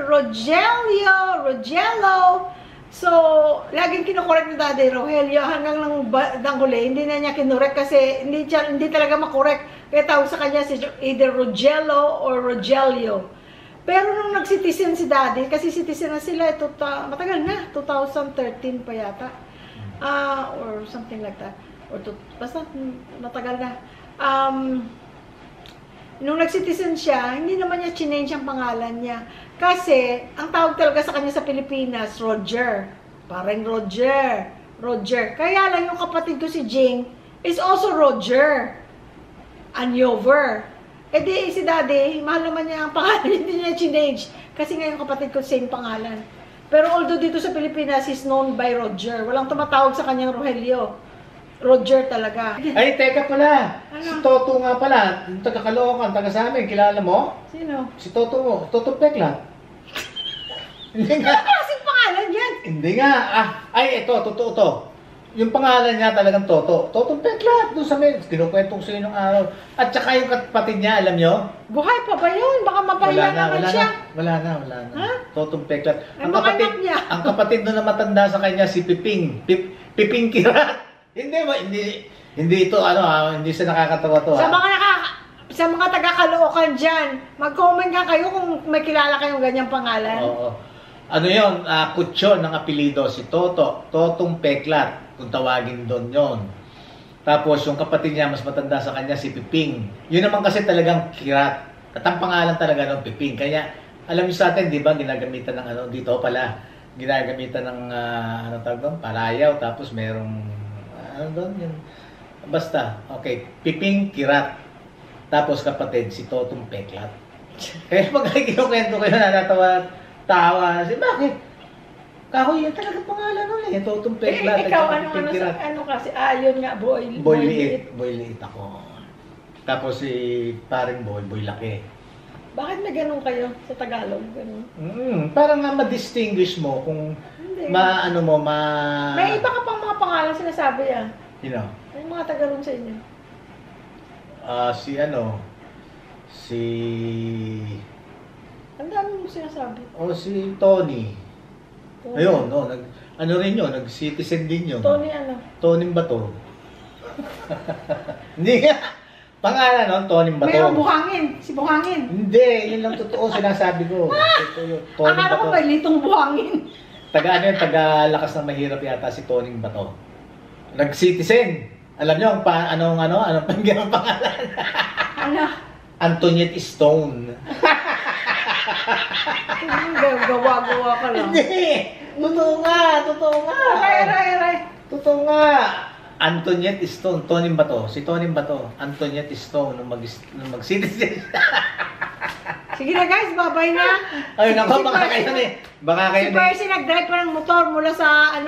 So, laging kinukorek ni Daddy Rogelio hanggang ng huli. Hindi na niya kinorek kasi hindi talaga makorek. Kaya tawag sa kanya si either Rogelio or Rogelio. Pero nung nag-citizen si Daddy, kasi citizen na sila, matagal na, 2013 pa yata. Or something like that. Basta matagal na. Nung nag-citizen siya, hindi naman niya change ang pangalan niya. Kasi, ang tawag talaga sa kanya sa Pilipinas, Roger. Parang Roger. Kaya lang yung kapatid ko si Jing is also Roger. Anyover. Di si Daddy, mahal naman niya ang pangalan, hindi niya change. Kasi nga yung kapatid ko, same pangalan. Pero although dito sa Pilipinas, he's known by Roger. Walang tumatawag sa kanyang Rogelio. Roger talaga. Ay, teka pala. Si Toto nga pala. Yung taga-Caloocan, taga sa amin. Kilala mo? Sino? Si Toto mo. Toto Pekla. Hindi nga. Ano kasing pangalan yan? Hindi nga. Ito. Totoo to. yung pangalan niya talagang Toto. Totong Peklat, doon sa men. Kinukwento ko sa inyo nung araw. At saka yung kapatid niya, alam nyo? Buhay pa ba yun? Baka mapahiya naman siya. Wala na. Ha? Totong Peklat. Ay, mga anak niya. Ang kapatid doon na matanda sa kanya, si Piping. Piping Kirat. Hindi ito, hindi siya nakakatawa to. Sa mga taga-Caloocan dyan, mag-comment nga kayo kung may kilala kayong ganyang pangalan. Oo. Ano yun? Kutsyon ng apelido, si Toto. Totong Peklat. Kung tawagin doon yon. Tapos yung kapatid niya, mas matanda sa kanya, si Piping. Yun naman kasi talagang Kirat. At ang pangalan talaga ng Piping. Kaya, alam niyo sa atin, di ba, ginagamitan ng dito pala, ginagamitan ng, tawag doon, palayaw, tapos merong, doon, yun. Basta, okay, Piping Kirat. Tapos kapatid, si Totong Peklat. Kaya pag kinukwento kayo, tawa, bakit? Kahoy, yan talaga pangalan nun eh. Totong Peklat. Ikaw, ano kasi, yun nga, boy liit. Boy liit ako. Tapos si paring boy laki. Bakit may ganun kayo sa Tagalog? Ganun? Parang nga ma-distinguish mo kung May iba ka pang mga pangalan sinasabi You know? Yung mga Tagalog sa inyo. Ang dami mo sinasabi. Si Tony. Ayun, nag-citizen din yun. Tony ano? Tony Bato. Hindi nga. Pangalan, Tony Bato. Mayroong Buhangin. Si Buhangin. Hindi, yun lang totoo sinasabi ko. Tony Akala ko Bato. may litong Buhangin. Taga-lakas ng mahirap yata si Tony Bato. Nag-citizen. Alam niyo anong pangalan? Ano? Antoniette Stone. Gawa-gawa ka lang. Hindi! Totoo nga! Aray. Totoo nga! Antoniette Stone. Tony Bato. Si Tony Bato. Antoniette Stone nung mag-citizen. Sige na guys, babay na. Ay, naku, baka kayo Si Percy nag-drive pa ng motor mula sa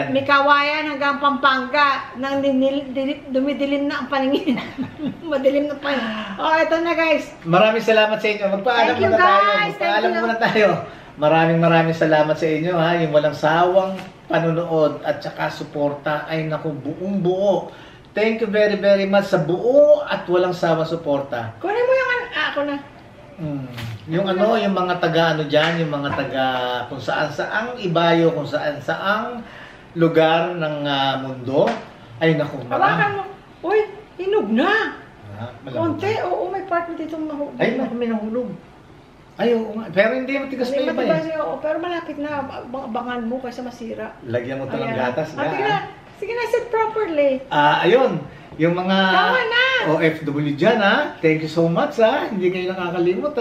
Mikawayan hanggang Pampanga. Nang dumidilim na ang paningin. Madilim na paningin. Ito na guys. Maraming salamat sa inyo. Magpaalam muna tayo. Maraming salamat sa inyo yung walang sawang panunood at saka suporta. Ay naku, buong buo. Thank you very very much sa buo at walang sawang suporta. Kunin mo yung ako na. Yung mga taga dyan, yung mga taga kung saan ibayo, kung saan lugar ng mundo. Ay naku, hawakan mo. Uy, hinog na. Konti, may part mo dito mahulog. Ay, naku, may nahulog. Ay, oo nga. Pero hindi, matigas pa yun pero malapit na. Abangan mo kasi masira. Lagyan mo ito ng gatas. Sige na, sit properly. Ayun. Yung mga tama na. OFW dyan, thank you so much, Hindi kayo nakakalimot,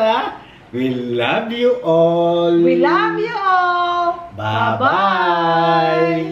We love you all. We love you all. Bye-bye.